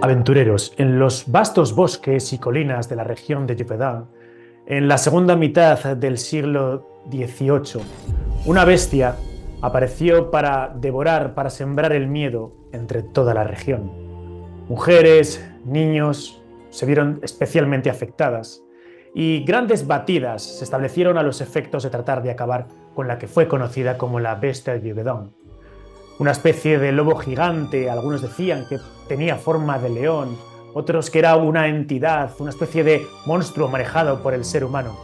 Aventureros, en los vastos bosques y colinas de la región de Gévaudan, en la segunda mitad del siglo XVIII, una bestia apareció para devorar, para sembrar el miedo entre toda la región. Mujeres, niños se vieron especialmente afectadas y grandes batidas se establecieron a los efectos de tratar de acabar con la que fue conocida como la bestia de Gévaudan. Una especie de lobo gigante, algunos decían que tenía forma de león, otros que era una entidad, una especie de monstruo manejado por el ser humano.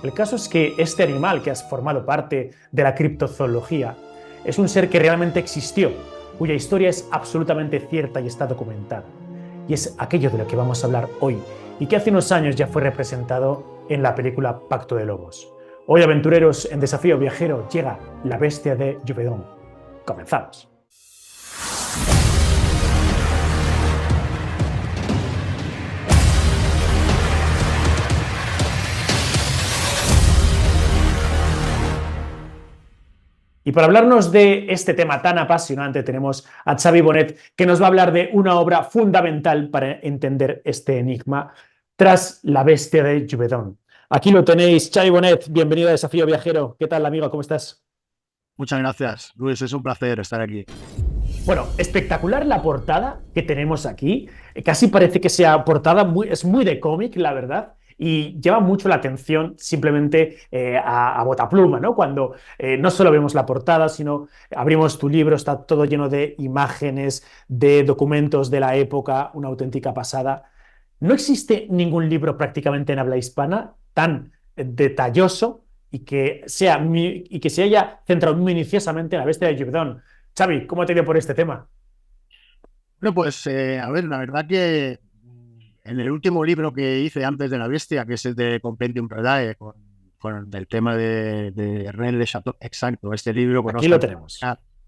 El caso es que este animal que has formado parte de la criptozoología es un ser que realmente existió, cuya historia es absolutamente cierta y está documentada. Y es aquello de lo que vamos a hablar hoy y que hace unos años ya fue representado en la película Pacto de Lobos. Hoy, aventureros, en Desafío Viajero llega la bestia de Gévaudan. Comenzamos. Y para hablarnos de este tema tan apasionante tenemos a Xavi Bonet, que nos va a hablar de una obra fundamental para entender este enigma tras la bestia de Gévaudan. Aquí lo tenéis, Xavi Bonet, bienvenido a Desafío Viajero. ¿Qué tal, amigo? ¿Cómo estás? Muchas gracias, Luis. Es un placer estar aquí. Bueno, espectacular la portada que tenemos aquí. Casi parece que sea portada, es muy de cómic, la verdad. Y llama mucho la atención simplemente a botapluma, ¿no? Cuando no solo vemos la portada, sino abrimos tu libro, está todo lleno de imágenes, de documentos de la época, una auténtica pasada. No existe ningún libro prácticamente en habla hispana tan detalloso y que se haya centrado minuciosamente en la bestia de Gévaudan. Xavi, ¿cómo te dio por este tema? Bueno, pues a ver, la verdad que en el último libro que hice antes de La Bestia, que es el de Compendium Redae, con el tema de René Le Chateau, exacto, este libro con Aquí lo Oscar, tenemos.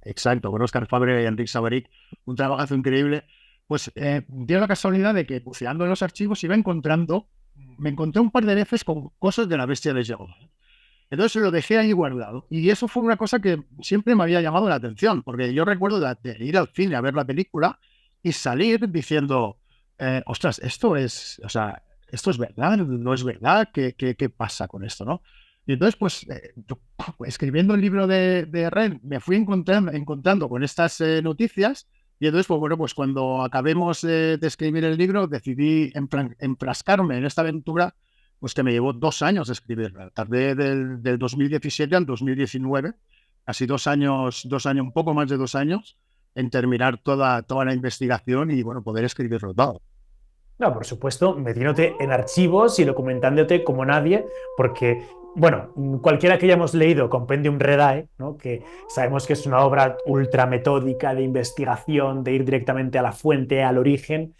exacto, con Oscar Fabre y Enrique Savaric, un trabajazo increíble, pues dio la casualidad de que buceando en los archivos me encontré un par de veces con cosas de La Bestia de Gévaudan. Entonces lo dejé ahí guardado. Y eso fue una cosa que siempre me había llamado la atención, porque yo recuerdo de ir al cine a ver la película y salir diciendo, ostras, esto es verdad, no es verdad, ¿qué pasa con esto, no? Y entonces, pues, yo, escribiendo el libro de Ren, me fui encontrando con estas noticias. Y entonces, pues bueno, pues cuando acabemos de escribir el libro, decidí enfrascarme en esta aventura, pues que me llevó 2 años escribirla. Tardé del 2017 al 2019, casi 2 años, un poco más de 2 años, en terminar toda la investigación y, bueno, poder escribirlo todo. No, por supuesto, metiéndote en archivos y documentándote como nadie, porque, bueno, cualquiera que hayamos leído Compendium Redae, ¿no? Que sabemos que es una obra ultra metódica de investigación, de ir directamente a la fuente, al origen,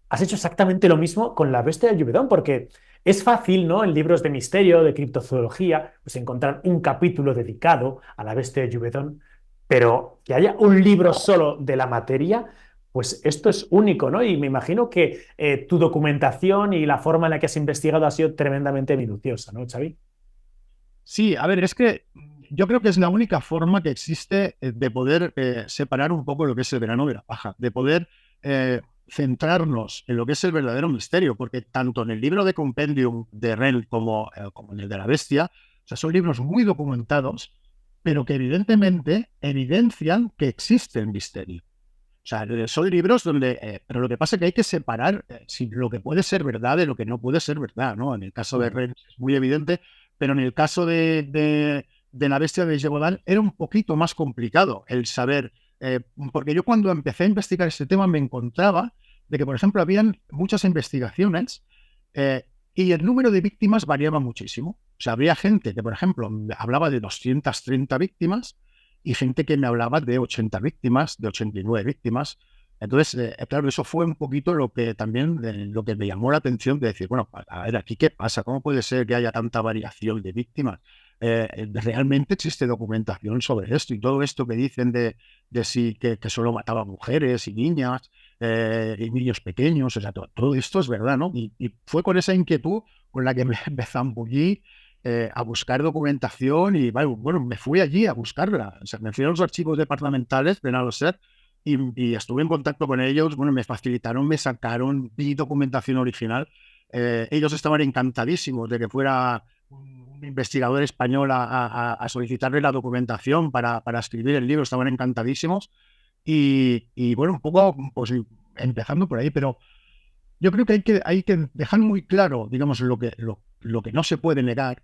has hecho exactamente lo mismo con la bestia de Gévaudan, porque es fácil, ¿no? En libros de misterio, de criptozoología, pues encontrar un capítulo dedicado a la bestia de Gévaudan, pero que haya un libro solo de la materia, pues esto es único, ¿no? Y me imagino que tu documentación y la forma en la que has investigado ha sido tremendamente minuciosa, ¿no, Xavi? Sí, a ver, es que yo creo que es la única forma que existe de poder separar un poco lo que es el verano de la paja, de poder centrarnos en lo que es el verdadero misterio, porque tanto en el libro de Compendium de Ren como en el de la Bestia, o sea, son libros muy documentados, pero que evidentemente evidencian que existe el misterio. O sea, son libros donde, pero lo que pasa es que hay que separar si lo que puede ser verdad de lo que no puede ser verdad, ¿no? En el caso de Ren es muy evidente, pero en el caso de La Bestia de Gévaudan era un poquito más complicado el saber, porque yo cuando empecé a investigar este tema me encontraba de que, por ejemplo, habían muchas investigaciones y el número de víctimas variaba muchísimo. O sea, había gente que, por ejemplo, hablaba de 230 víctimas y gente que me hablaba de 80 víctimas, de 89 víctimas. Entonces, claro, eso fue un poquito lo que también lo que me llamó la atención de decir, bueno, a ver, aquí qué pasa, ¿cómo puede ser que haya tanta variación de víctimas? ¿Realmente existe documentación sobre esto? Y todo esto que dicen de sí, que solo mataba mujeres y niñas, y niños pequeños, o sea, todo esto es verdad, ¿no? Y fue con esa inquietud con la que me zambullí a buscar documentación y bueno, me fui allí a buscarla. O sea, me fui a los archivos departamentales de Naloser y estuve en contacto con ellos, bueno, me facilitaron, me sacaron, vi documentación original. Ellos estaban encantadísimos de que fuera un investigador español a solicitarle la documentación para escribir el libro, estaban encantadísimos. Y bueno, un poco pues, empezando por ahí, pero yo creo que hay que dejar muy claro, digamos, lo que no se puede negar,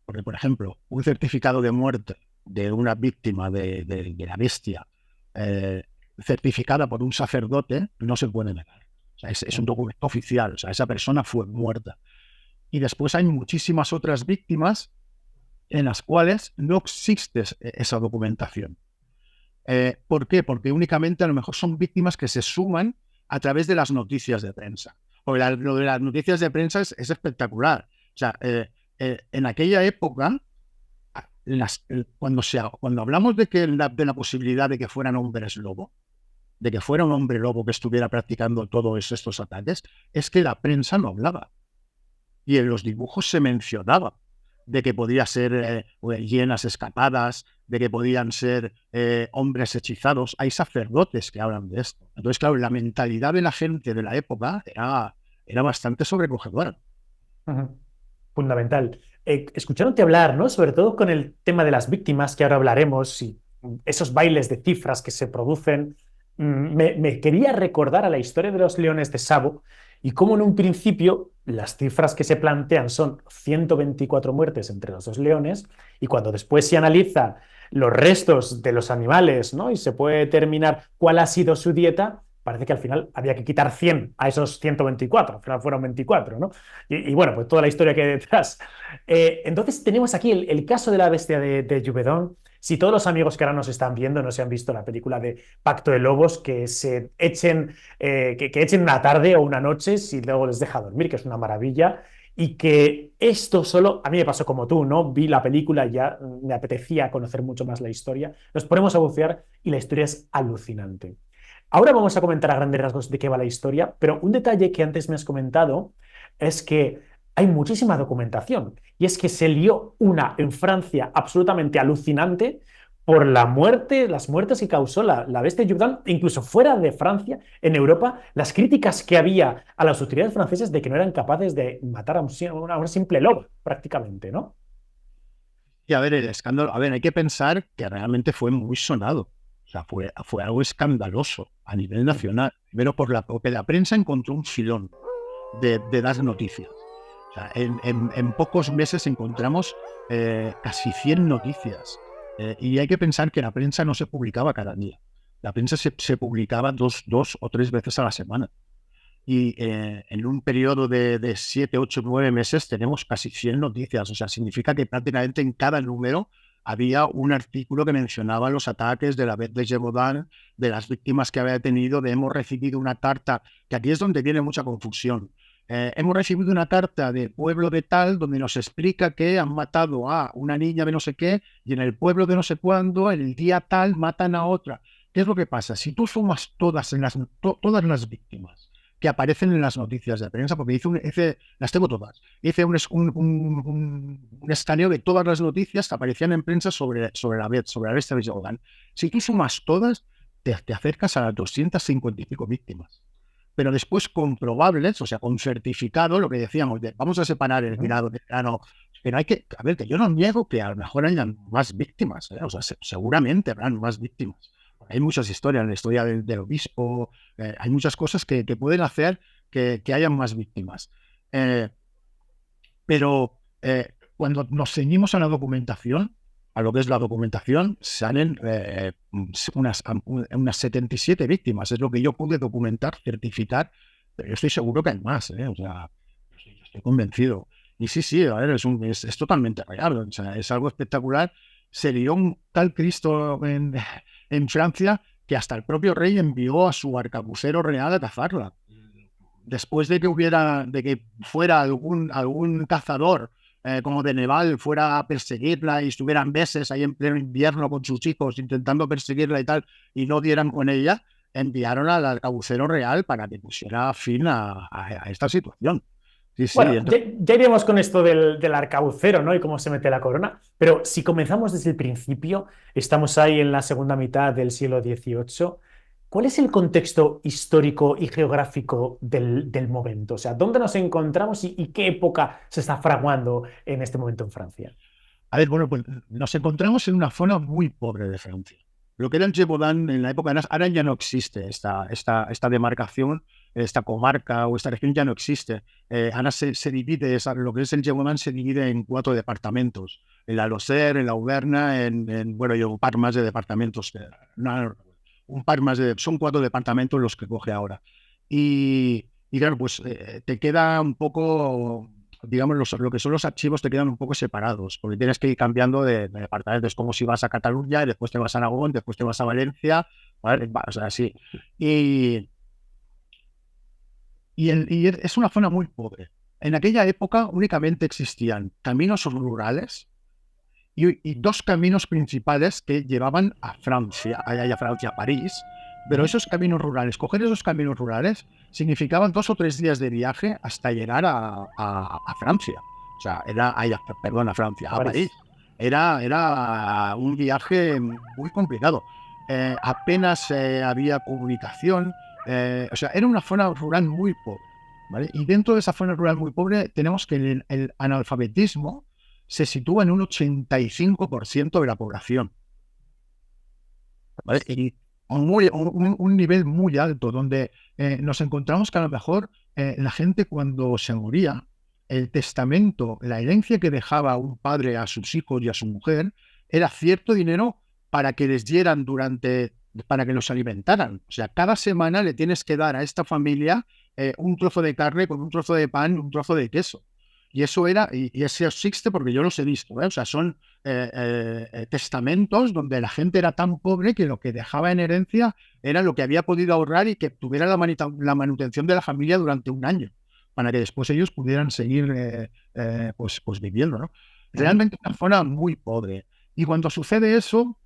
porque, por ejemplo, un certificado de muerte de una víctima de la bestia, eh, certificada por un sacerdote, no se puede negar. O sea, es un documento oficial, o sea, esa persona fue muerta. Y después hay muchísimas otras víctimas en las cuales no existe esa documentación. ¿Por qué? Porque únicamente a lo mejor son víctimas que se suman a través de las noticias de prensa. Porque lo de las noticias de prensa es espectacular. O sea, en aquella época, cuando hablamos de la posibilidad de que fueran hombres lobo, de que fuera un hombre lobo que estuviera practicando todos estos ataques, es que la prensa no hablaba. Y en los dibujos se mencionaba de que podía ser hienas escapadas, de que podían ser hombres hechizados. Hay sacerdotes que hablan de esto. Entonces, claro, la mentalidad de la gente de la época era bastante sobrecogedora. Ujú. Fundamental. Escuchándote hablar, ¿no? Sobre todo con el tema de las víctimas, que ahora hablaremos, y esos bailes de cifras que se producen, me quería recordar a la historia de los leones de Sabo y cómo en un principio las cifras que se plantean son 124 muertes entre los dos leones y cuando después se analiza los restos de los animales, ¿no? Y se puede determinar cuál ha sido su dieta, parece que al final había que quitar 100 a esos 124, al final fueron 24, ¿no? Y bueno, pues toda la historia que hay detrás. Entonces tenemos aquí el caso de la bestia de Juvedón. Si todos los amigos que ahora nos están viendo no se han visto la película de Pacto de Lobos, que se echen, que echen una tarde o una noche si luego les deja dormir, que es una maravilla. Y que esto solo, a mí me pasó como tú, ¿no? Vi la película y ya me apetecía conocer mucho más la historia. Nos ponemos a bucear y la historia es alucinante. Ahora vamos a comentar a grandes rasgos de qué va la historia, pero un detalle que antes me has comentado es que hay muchísima documentación y es que se lió una en Francia absolutamente alucinante por la muerte, las muertes que causó la bestia de Jourdan, incluso fuera de Francia, en Europa, las críticas que había a las autoridades francesas de que no eran capaces de matar a un simple lobo, prácticamente, ¿no? Y a ver, el escándalo, a ver, hay que pensar que realmente fue muy sonado. O sea, fue algo escandaloso a nivel nacional. Primero porque la prensa encontró un filón de dar noticias. O sea, en pocos meses encontramos casi 100 noticias. Y hay que pensar que la prensa no se publicaba cada día. La prensa se publicaba dos o tres veces a la semana. Y en un periodo de 7, 8, 9 meses tenemos casi 100 noticias. O sea, significa que prácticamente en cada número había un artículo que mencionaba los ataques de la Bête de Gévaudan, de las víctimas que había tenido, de hemos recibido una carta, que aquí es donde viene mucha confusión. Hemos recibido una carta del pueblo de tal donde nos explica que han matado a una niña de no sé qué y en el pueblo de no sé cuándo, el día tal, matan a otra. ¿Qué es lo que pasa? Si tú sumas todas las víctimas que aparecen en las noticias de prensa, porque las tengo todas, hice un escaneo de todas las noticias que aparecían en prensa sobre la bestia de Jordan. Si tú sumas todas, te acercas a las 250 y pico víctimas. Pero después comprobables, o sea, con certificado, lo que decíamos, vamos a separar el grado de grano, pero a ver, que yo no niego que a lo mejor hayan más víctimas, o sea, seguramente habrán más víctimas. Hay muchas historias, en la historia del obispo, hay muchas cosas que pueden hacer que hayan más víctimas. Pero cuando nos ceñimos a la documentación, a lo que es la documentación, salen unas 77 víctimas. Es lo que yo pude documentar, certificar, pero yo estoy seguro que hay más. O sea, yo estoy convencido. Y sí, a ver, es totalmente real. O sea, es algo espectacular. Se lió un tal Cristo en Francia que hasta el propio rey envió a su arcabucero real a cazarla. Después de que fuera algún cazador como de Neval fuera a perseguirla y estuvieran meses ahí en pleno invierno con sus hijos intentando perseguirla y tal, y no dieran con ella, enviaron al arcabucero real para que pusiera fin a esta situación. Sí, Bueno, entonces, ya iremos con esto del arcabucero, ¿no? Y cómo se mete la corona. Pero si comenzamos desde el principio, estamos ahí en la segunda mitad del siglo XVIII. ¿Cuál es el contexto histórico y geográfico del momento? O sea, ¿dónde nos encontramos y qué época se está fraguando en este momento en Francia? A ver, bueno, pues nos encontramos en una zona muy pobre de Francia. Lo que era el Gévaudan en la época de Nas, ahora ya no existe esta demarcación, esta comarca o esta región ya no existe. Ahora se divide, lo que es el Gévaudan se divide en 4 departamentos. En la Lozère, en la Auvergne, bueno, y un par más de departamentos. Un par más son 4 departamentos los que coge ahora. Y claro, pues te queda un poco, digamos, lo que son los archivos te quedan un poco separados, porque tienes que ir cambiando de departamentos. Es como si vas a Cataluña y después te vas a Aragón, después te vas a Valencia, ¿vale? O sea, así. Y, es una zona muy pobre. En aquella época únicamente existían caminos rurales y 2 caminos principales que llevaban a Francia, a Francia, a París. Pero esos caminos rurales, coger esos caminos rurales, significaban 2 o 3 días de viaje hasta llegar a Francia. O sea, perdón, a Francia, A a París. París. Era un viaje muy complicado. Apenas había comunicación. O sea, era una zona rural muy pobre, ¿vale? Y dentro de esa zona rural muy pobre tenemos que el analfabetismo se sitúa en un 85% de la población, ¿vale? Y un nivel muy alto, donde nos encontramos que a lo mejor la gente cuando se moría, el testamento, la herencia que dejaba un padre a sus hijos y a su mujer, era cierto dinero para que les dieran para que los alimentaran. O sea, cada semana le tienes que dar a esta familia un trozo de carne con un trozo de pan, un trozo de queso. Y eso y eso existe porque yo los he visto, ¿eh? O sea, son testamentos donde la gente era tan pobre que lo que dejaba en herencia era lo que había podido ahorrar y que tuviera la manutención de la familia durante un año, para que después ellos pudieran seguir pues viviendo, ¿no? Ujú. Realmente una zona muy pobre. Y cuando sucede eso,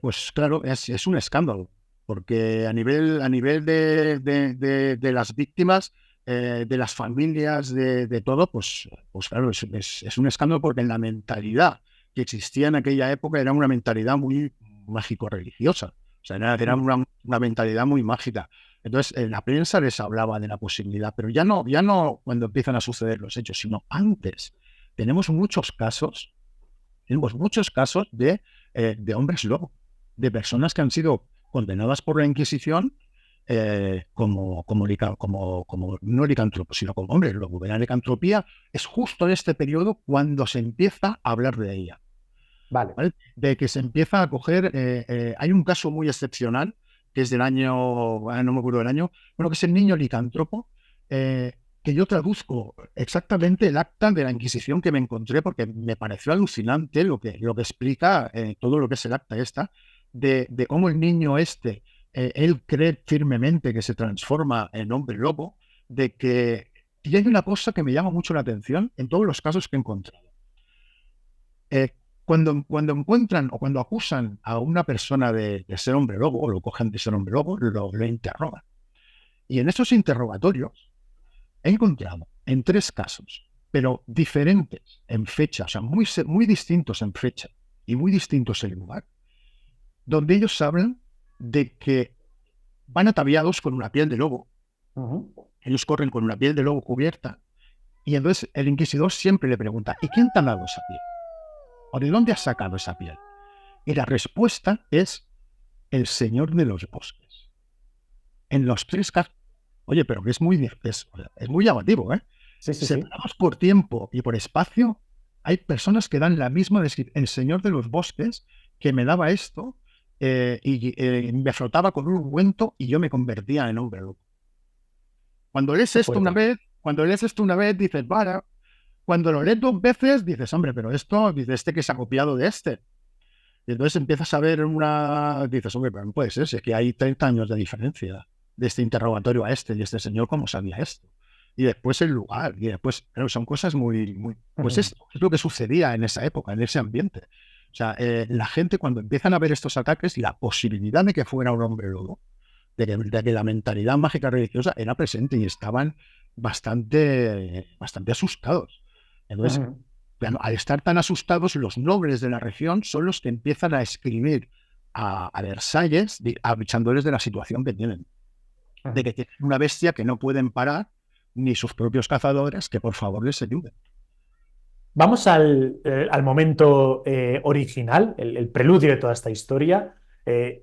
pues claro, es un escándalo, porque a nivel de las víctimas, de las familias, de todo, pues claro, es un escándalo porque en la mentalidad que existía en aquella época era una mentalidad muy mágico-religiosa. O sea, era una mentalidad muy mágica. Entonces, en la prensa les hablaba de la posibilidad, pero ya no cuando empiezan a suceder los hechos, sino antes. Tenemos muchos casos de hombres lobo, de personas que han sido condenadas por la Inquisición como no licántropos, sino como hombres lobo. La licantropía es justo en este periodo cuando se empieza a hablar de ella, Vale. ¿vale? De que se empieza a coger. Hay un caso muy excepcional que es del año, no me acuerdo del año, bueno, que es el niño licántropo, que yo traduzco exactamente el acta de la Inquisición que me encontré porque me pareció alucinante lo que explica todo lo que es el acta esta, de cómo el niño él cree firmemente que se transforma en hombre lobo, de que. Y hay una cosa que me llama mucho la atención en todos los casos que he encontrado. Eh, cuando encuentran o cuando acusan a una persona de ser hombre lobo, o lo cogen de ser hombre lobo, lo interrogan. Y en esos interrogatorios he encontrado en 3 casos, pero diferentes en fecha, o sea, muy distintos en fecha y muy distintos en lugar, donde ellos hablan de que van ataviados con una piel de lobo, Ujú. ellos corren con una piel de lobo cubierta, y entonces el inquisidor siempre le pregunta, ¿y quién te ha dado esa piel? ¿O de dónde has sacado esa piel? Y la respuesta es el señor de los bosques. En los 3 casos, oye, pero que es muy llamativo, ¿eh? Sí, sí, sí. Separados por tiempo y por espacio, hay personas que dan la misma descripción. El señor de los bosques que me daba esto y me frotaba con un ungüento y yo me convertía en hombre lobo. Qué fuerte. Cuando lees esto una vez, dices, vale. Cuando lo lees 2 veces, dices, hombre, pero esto, dice este que se ha copiado de este. Y entonces empiezas a ver dices, hombre, pero no puede ser, si es que hay 30 años de diferencia de este interrogatorio a este, y este señor, ¿cómo sabía esto? Y después el lugar, y después, pero son cosas pues Ujú. esto es lo que sucedía en esa época, en ese ambiente. O sea, la gente cuando empiezan a ver estos ataques y la posibilidad de que fuera un hombre lobo, de que la mentalidad mágica religiosa era presente y estaban bastante asustados. Entonces, Ujú. claro, al estar tan asustados, los nobles de la región son los que empiezan a escribir a Versalles avisándoles de la situación que tienen, de Ujú. que tienen una bestia que no pueden parar ni sus propios cazadores, que por favor les ayuden. Vamos al momento original, el preludio de toda esta historia.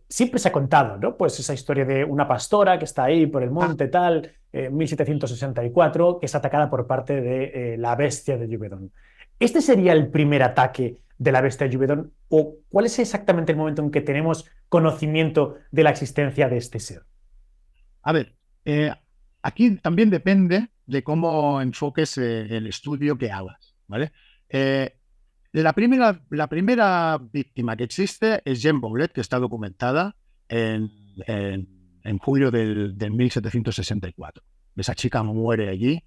Siempre se ha contado, ¿no? Pues esa historia de una pastora que está ahí por el Ah, monte, tal, 1764, que es atacada por parte de la bestia de Llúbedon. ¿Este sería el primer ataque de la bestia de Llúbedon? ¿O cuál es exactamente el momento en que tenemos conocimiento de la existencia de este ser? a ver, aquí también depende de cómo enfoques el estudio que hagas, ¿vale? Eh, la primera víctima que existe es Jean Boulet, que está documentada en, en julio del 1764. Esa chica muere allí.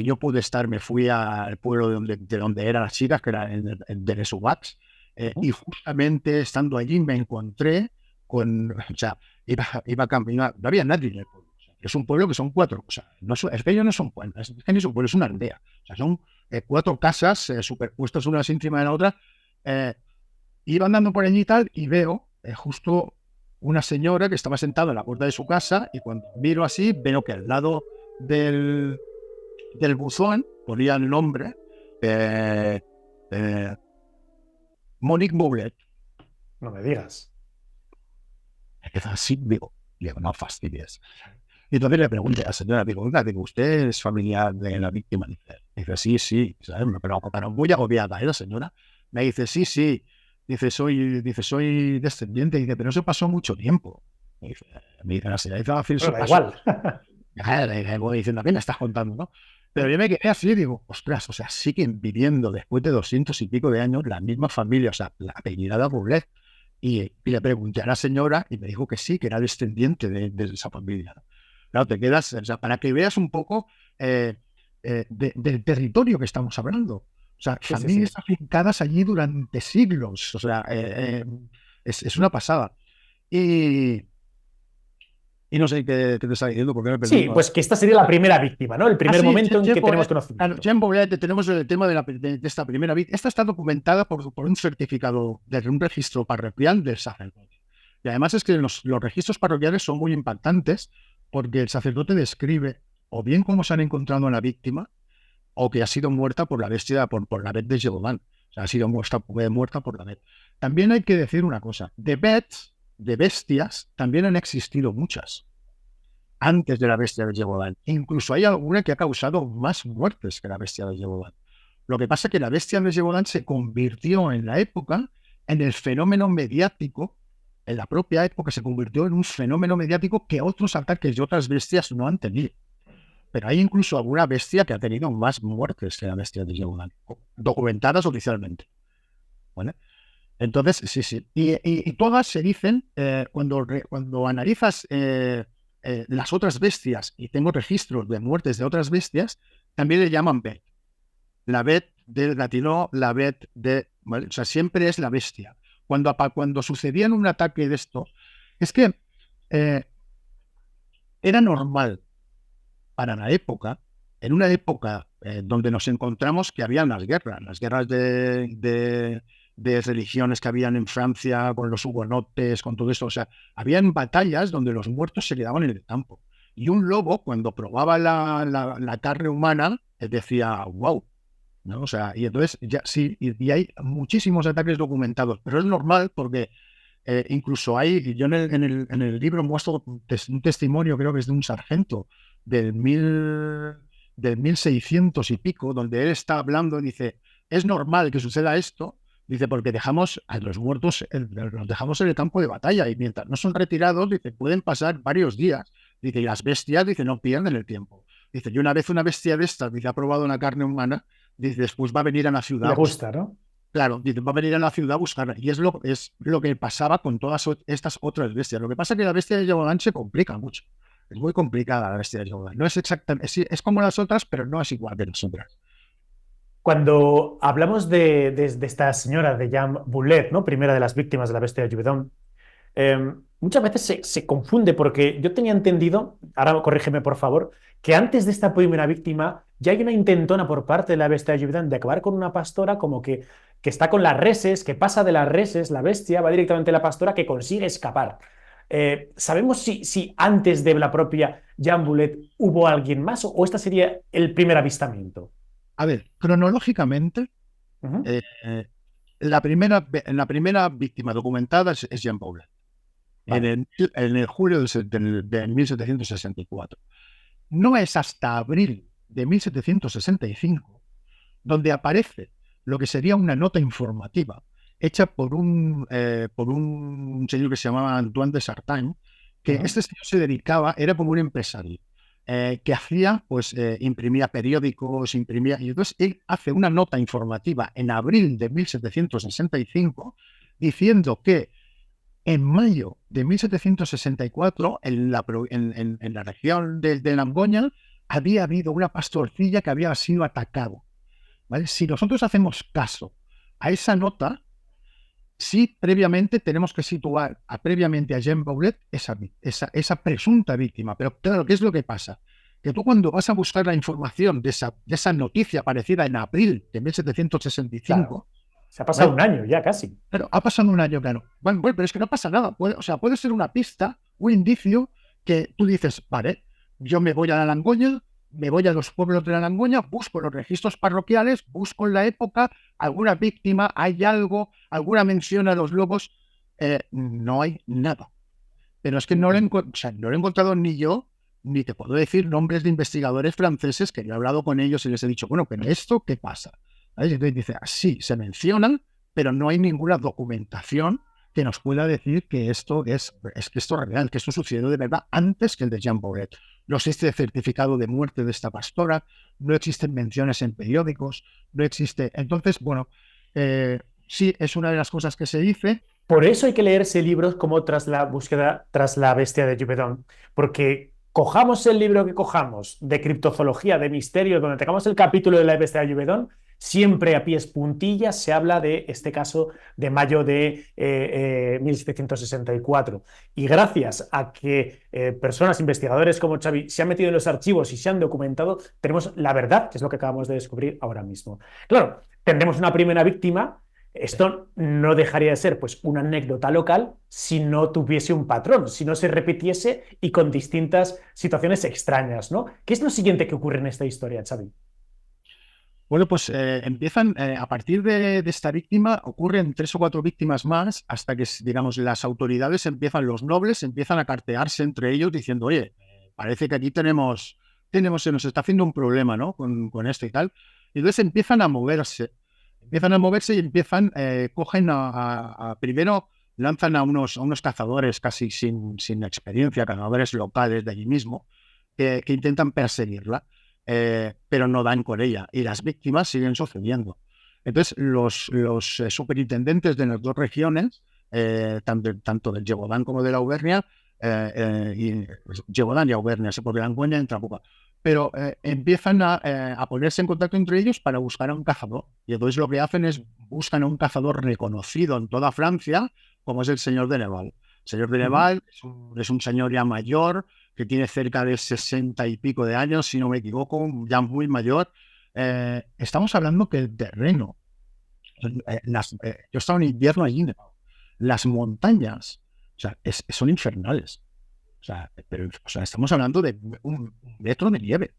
Yo pude estar, me fui al pueblo de donde eran las chicas, que era en Denesubax, y justamente estando allí me encontré con, o sea, iba a caminar, no había nadie en el pueblo. O sea, es un pueblo que son cuatro, o sea, es que ellos no son pueblos, es que ni es un pueblo, es una aldea. O sea, son cuatro casas superpuestas unas encima de la otra. Eh, Iba andando por allí y tal, y veo justo una señora que estaba sentada en la puerta de su casa, y cuando miro así, veo que al lado del buzón ponía el nombre eh, eh, Monique Boulet. No me digas. Es así, digo, no fastidies. Y entonces le pregunté a la señora, digo, oiga, digo, ¿usted es familiar de la víctima? Dice, sí, sí, ¿sabes? Pero muy agobiada, ¿eh, la señora? Me dice, sí, sí. Dice, soy descendiente. Dice, pero eso pasó mucho tiempo. Me dice la señora, dice, Bueno, eso da pasó. igual. Voy diciendo, ¿qué me estás contando, no? Pero yo me quedé así, digo, ostras, o sea, siguen viviendo después de 200 y pico de años la misma familia, o sea, la apellidada Burlet. Y le pregunté a la señora y me dijo que sí, que era descendiente de esa familia. Claro, te quedas, o sea, para que veas un poco del territorio que estamos hablando. O sea, Sí, sí, familias sí. afincadas allí durante siglos. O sea, es una pasada. Y, y no sé qué te está diciendo porque me he Sí, perdido. pues que esta sería la primera víctima, ¿no? El Ah, primer sí, momento en que tiempo, tenemos claro, conocimiento. tiempo, tenemos el tema de esta primera víctima. Esta está documentada por un certificado de un registro parroquial del sacerdote. Y además es que los registros parroquiales son muy impactantes porque el sacerdote describe o bien cómo se han encontrado a la víctima o que ha sido muerta por la bestia, por la Bet de Jehová. O sea, ha sido muerta por la Bet. También hay que decir una cosa. De Bets, de bestias, también han existido muchas antes de la bestia de Jehová. Incluso hay alguna que ha causado más muertes que la bestia de Jehová. Lo que pasa es que la bestia de Jehová se convirtió en la época en el fenómeno mediático, en la propia época se convirtió en un fenómeno mediático que otros ataques de otras bestias no han tenido. Pero hay incluso alguna bestia que ha tenido más muertes que la bestia de Jehová, documentadas oficialmente. ¿Vale? Entonces, sí, sí. Y todas se dicen, cuando analizas las otras bestias y tengo registros de muertes de otras bestias, también le llaman Bet. La Bet del latino, la Bet de... ¿vale? O sea, siempre es la bestia. Cuando sucedía un ataque de esto, es que eh, era normal para la época, en una época donde nos encontramos que había las guerras de religiones que habían en Francia, con los hugonotes, con todo esto. O sea, habían batallas donde los muertos se quedaban en el campo. Y un lobo, cuando probaba la carne humana, decía, wow. ¿No? O sea, y entonces ya sí, y hay muchísimos ataques documentados, pero es normal porque incluso hay, yo en el libro muestro un testimonio, creo que es de un sargento del, mil, del 1600 y pico, donde él está hablando y dice, es normal que suceda esto, dice, porque dejamos a los muertos, los dejamos en el campo de batalla y mientras no son retirados, dice, pueden pasar varios días, dice, y las bestias, dice, no pierden el tiempo. Dice, y una vez una bestia de estas, dice, ha probado una carne humana, dice, después va a venir a la ciudad Le a buscar. gusta, ¿no? Claro, dice, va a venir a la ciudad a buscarla. Y es lo que pasaba con todas estas otras bestias. Lo que pasa es que la bestia de Yogodan se complica mucho. Es muy complicada la bestia de Yogodan. No es exactamente, es como las otras, pero no es igual que las otras. Cuando hablamos de esta señora, de Jean Boulet, ¿no? Primera de las víctimas de la bestia de Llúbedon, Muchas veces se confunde porque yo tenía entendido, ahora corrígeme por favor, que antes de esta primera víctima ya hay una intentona por parte de la bestia de Jupiter de acabar con una pastora como que está con las reses, que pasa de las reses, la bestia va directamente a la pastora que consigue escapar. ¿Sabemos si antes de la propia Jean Boulet hubo alguien más o este sería el primer avistamiento? A ver, cronológicamente, Ujú. la primera víctima documentada es Jean Paul en Vale, el julio de 1764. No es hasta abril de 1765 donde aparece lo que sería una nota informativa hecha por un señor que se llamaba Antoine de Sartagny, que ujú, este señor se dedicaba, era como un empresario, que hacía, pues, imprimía periódicos, y entonces él hace una nota informativa en abril de 1765 diciendo que en mayo de 1764, en la región de Langoña, había habido una pastorcilla que había sido atacado. ¿Vale? Si nosotros hacemos caso a esa nota, sí previamente tenemos que situar previamente a Jean Boulet esa presunta víctima. Pero claro, ¿qué es lo que pasa? Que tú cuando vas a buscar la información de esa noticia aparecida en abril de claro. 1765, Se ha pasado ¿vale? un año ya casi. Pero ha pasado un año, claro. Bueno, pero es que no pasa nada. O sea, puede ser una pista, un indicio que tú dices, vale, yo me voy a la Langoña, me voy a los pueblos de la Langoña, busco los registros parroquiales, busco en la época alguna víctima, hay algo, alguna mención a los lobos. No hay nada. Pero es que no lo he encontrado ni yo, ni te puedo decir nombres de investigadores franceses que yo he hablado con ellos y les he dicho, bueno, pero ¿esto qué pasa? ¿Sabes? Y entonces dice, sí, se mencionan, pero no hay ninguna documentación que nos pueda decir que esto es que esto es real, que esto sucedió de verdad antes que el de Jean Bouret. No existe certificado de muerte de esta pastora, no existen menciones en periódicos, no existe. Entonces, bueno, sí, es una de las cosas que se dice. Por eso hay que leerse libros como Tras la búsqueda, tras la bestia de Gibedón, porque cojamos el libro que cojamos de criptozoología, de misterio, donde tengamos el capítulo de la bestia de Gibedón, siempre a pies puntillas se habla de este caso de mayo de 1764. Y gracias a que personas, investigadores como Xavi, se han metido en los archivos y se han documentado, tenemos la verdad, que es lo que acabamos de descubrir ahora mismo. Claro, tendremos una primera víctima. Esto no dejaría de ser pues una anécdota local si no tuviese un patrón, si no se repitiese y con distintas situaciones extrañas, ¿no? ¿Qué es lo siguiente que ocurre en esta historia, Xavi? Bueno, pues empiezan, a partir de esta víctima, ocurren 3 o 4 víctimas más hasta que, digamos, las autoridades empiezan, los nobles empiezan a cartearse entre ellos diciendo, oye, parece que aquí se nos está haciendo un problema, ¿no? Con esto y tal. Y entonces empiezan a moverse y cogen primero lanzan a unos cazadores casi sin experiencia, cazadores locales de allí mismo, que intentan perseguirla, pero no dan con ella y las víctimas siguen sucediendo. Entonces, los superintendentes de las dos regiones, tanto del Gévaudan como de la Auvernia, pues, Gévaudan y Auvernia, porque la Angüena entra poco, pero empiezan a ponerse en contacto entre ellos para buscar a un cazador. Y entonces lo que hacen es buscan a un cazador reconocido en toda Francia, como es el señor de Neval. El señor de Uh -huh. Neval es un señor ya mayor, que tiene cerca de 60 y pico de años, si no me equivoco, ya muy mayor. Estamos hablando que el terreno, yo estaba en invierno allí, las montañas, o sea, son infernales. Pero estamos hablando de un metro de nieve,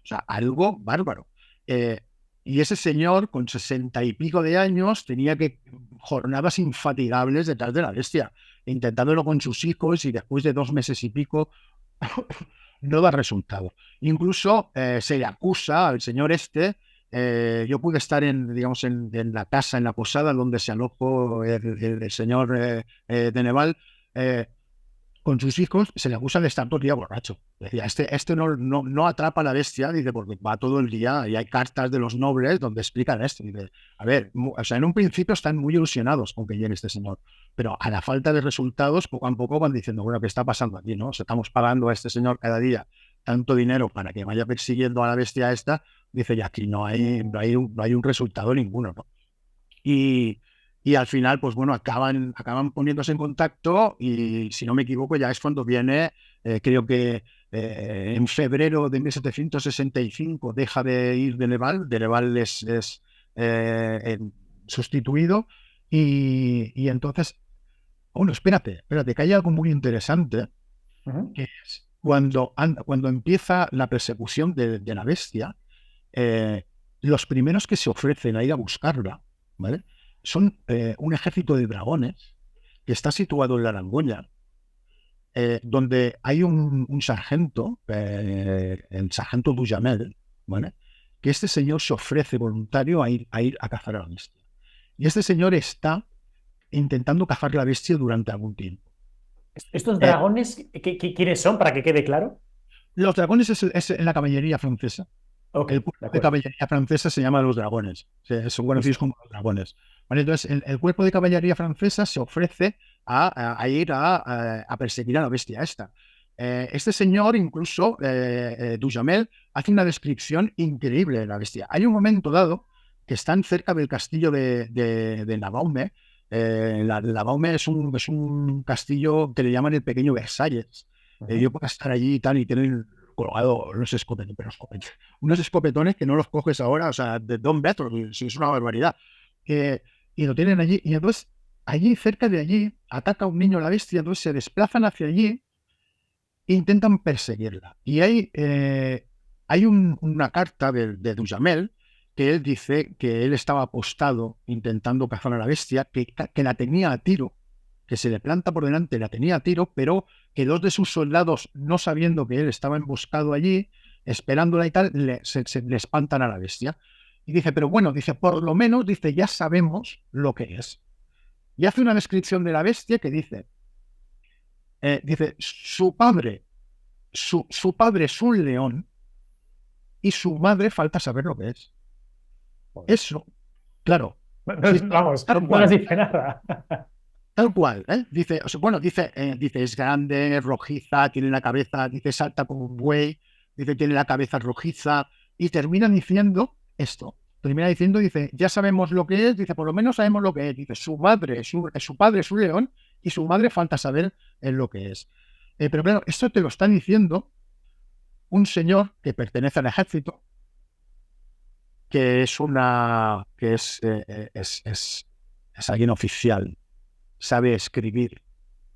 o sea, algo bárbaro. Eh, y ese señor, con 60 y pico de años, tenía que jornadas infatigables detrás de la bestia, intentándolo con sus hijos y después de 2 meses y pico no da resultado. Incluso se le acusa al señor este. Yo pude estar digamos, en la casa, en la posada donde se alojó el señor de Neval. Con sus hijos se le acusa de estar todo el día borracho. Decía, este no atrapa a la bestia, dice, porque va todo el día y hay cartas de los nobles donde explican esto. Dice, a ver, o sea, en un principio están muy ilusionados con que llegue este señor, pero a la falta de resultados, poco a poco van diciendo, bueno, ¿qué está pasando aquí? ¿No? O sea, estamos pagando a este señor cada día tanto dinero para que vaya persiguiendo a la bestia esta, dice, y aquí no hay un resultado ninguno, ¿no? Y, y al final, pues bueno, acaban poniéndose en contacto y si no me equivoco ya es cuando viene, creo que en febrero de 1765 deja de ir de Neval es sustituido y entonces, bueno, espérate, que hay algo muy interesante, Ujú. que es cuando empieza la persecución de la bestia, eh, los primeros que se ofrecen a ir a buscarla, ¿vale? Son un ejército de dragones que está situado en la Arangoña, donde hay un sargento, el sargento Dujamel, ¿vale? Que este señor se ofrece voluntario a ir a cazar a la bestia. Y este señor está intentando cazar la bestia durante algún tiempo. ¿Estos Eh, dragones, quiénes son, para que quede claro? los dragones es en la caballería francesa. Ok, El de cuerpo de acuerdo. caballería francesa se llama los dragones, son conocidos Listo. como los dragones. ¿Vale? Entonces, el cuerpo de caballería francesa se ofrece a ir a perseguir a la bestia esta. Este señor, incluso, Dujamel, hace una descripción increíble de la bestia. Hay un momento dado que están cerca del castillo de Nabaume. La Baume es un castillo que le llaman el pequeño Versalles. Ujú. Yo puedo estar allí y tal, y tienen colgado unos escopetones que no los coges ahora, o sea, de Don Beto, es una barbaridad. Eh, y lo tienen allí, y entonces allí, cerca de allí, ataca un niño a la bestia, entonces se desplazan hacia allí e intentan perseguirla. Y hay una carta de Dujamel que él dice que él estaba apostado intentando cazar a la bestia, que la tenía a tiro, que se le planta por delante, la tenía a tiro, pero que dos de sus soldados, no sabiendo que él estaba emboscado allí, esperándola y tal, le espantan a la bestia. Y dice, pero bueno, dice, por lo menos, dice, ya sabemos lo que es. Y hace una descripción de la bestia que dice, su padre es un león y su madre falta saber lo que es. Joder. Eso, claro, sí, Vamos, tal no nos cual, dice nada. tal cual, ¿eh? Dice, o sea, bueno, dice, es grande, es rojiza, tiene la cabeza, dice, salta como un buey, dice, tiene la cabeza rojiza, y termina diciendo esto. Termina diciendo, dice, ya sabemos lo que es, dice, por lo menos sabemos lo que es. Dice, su padre es un león y su madre falta saber lo que es. Pero claro, esto te lo está diciendo un señor que pertenece al ejército, que es alguien oficial, sabe escribir.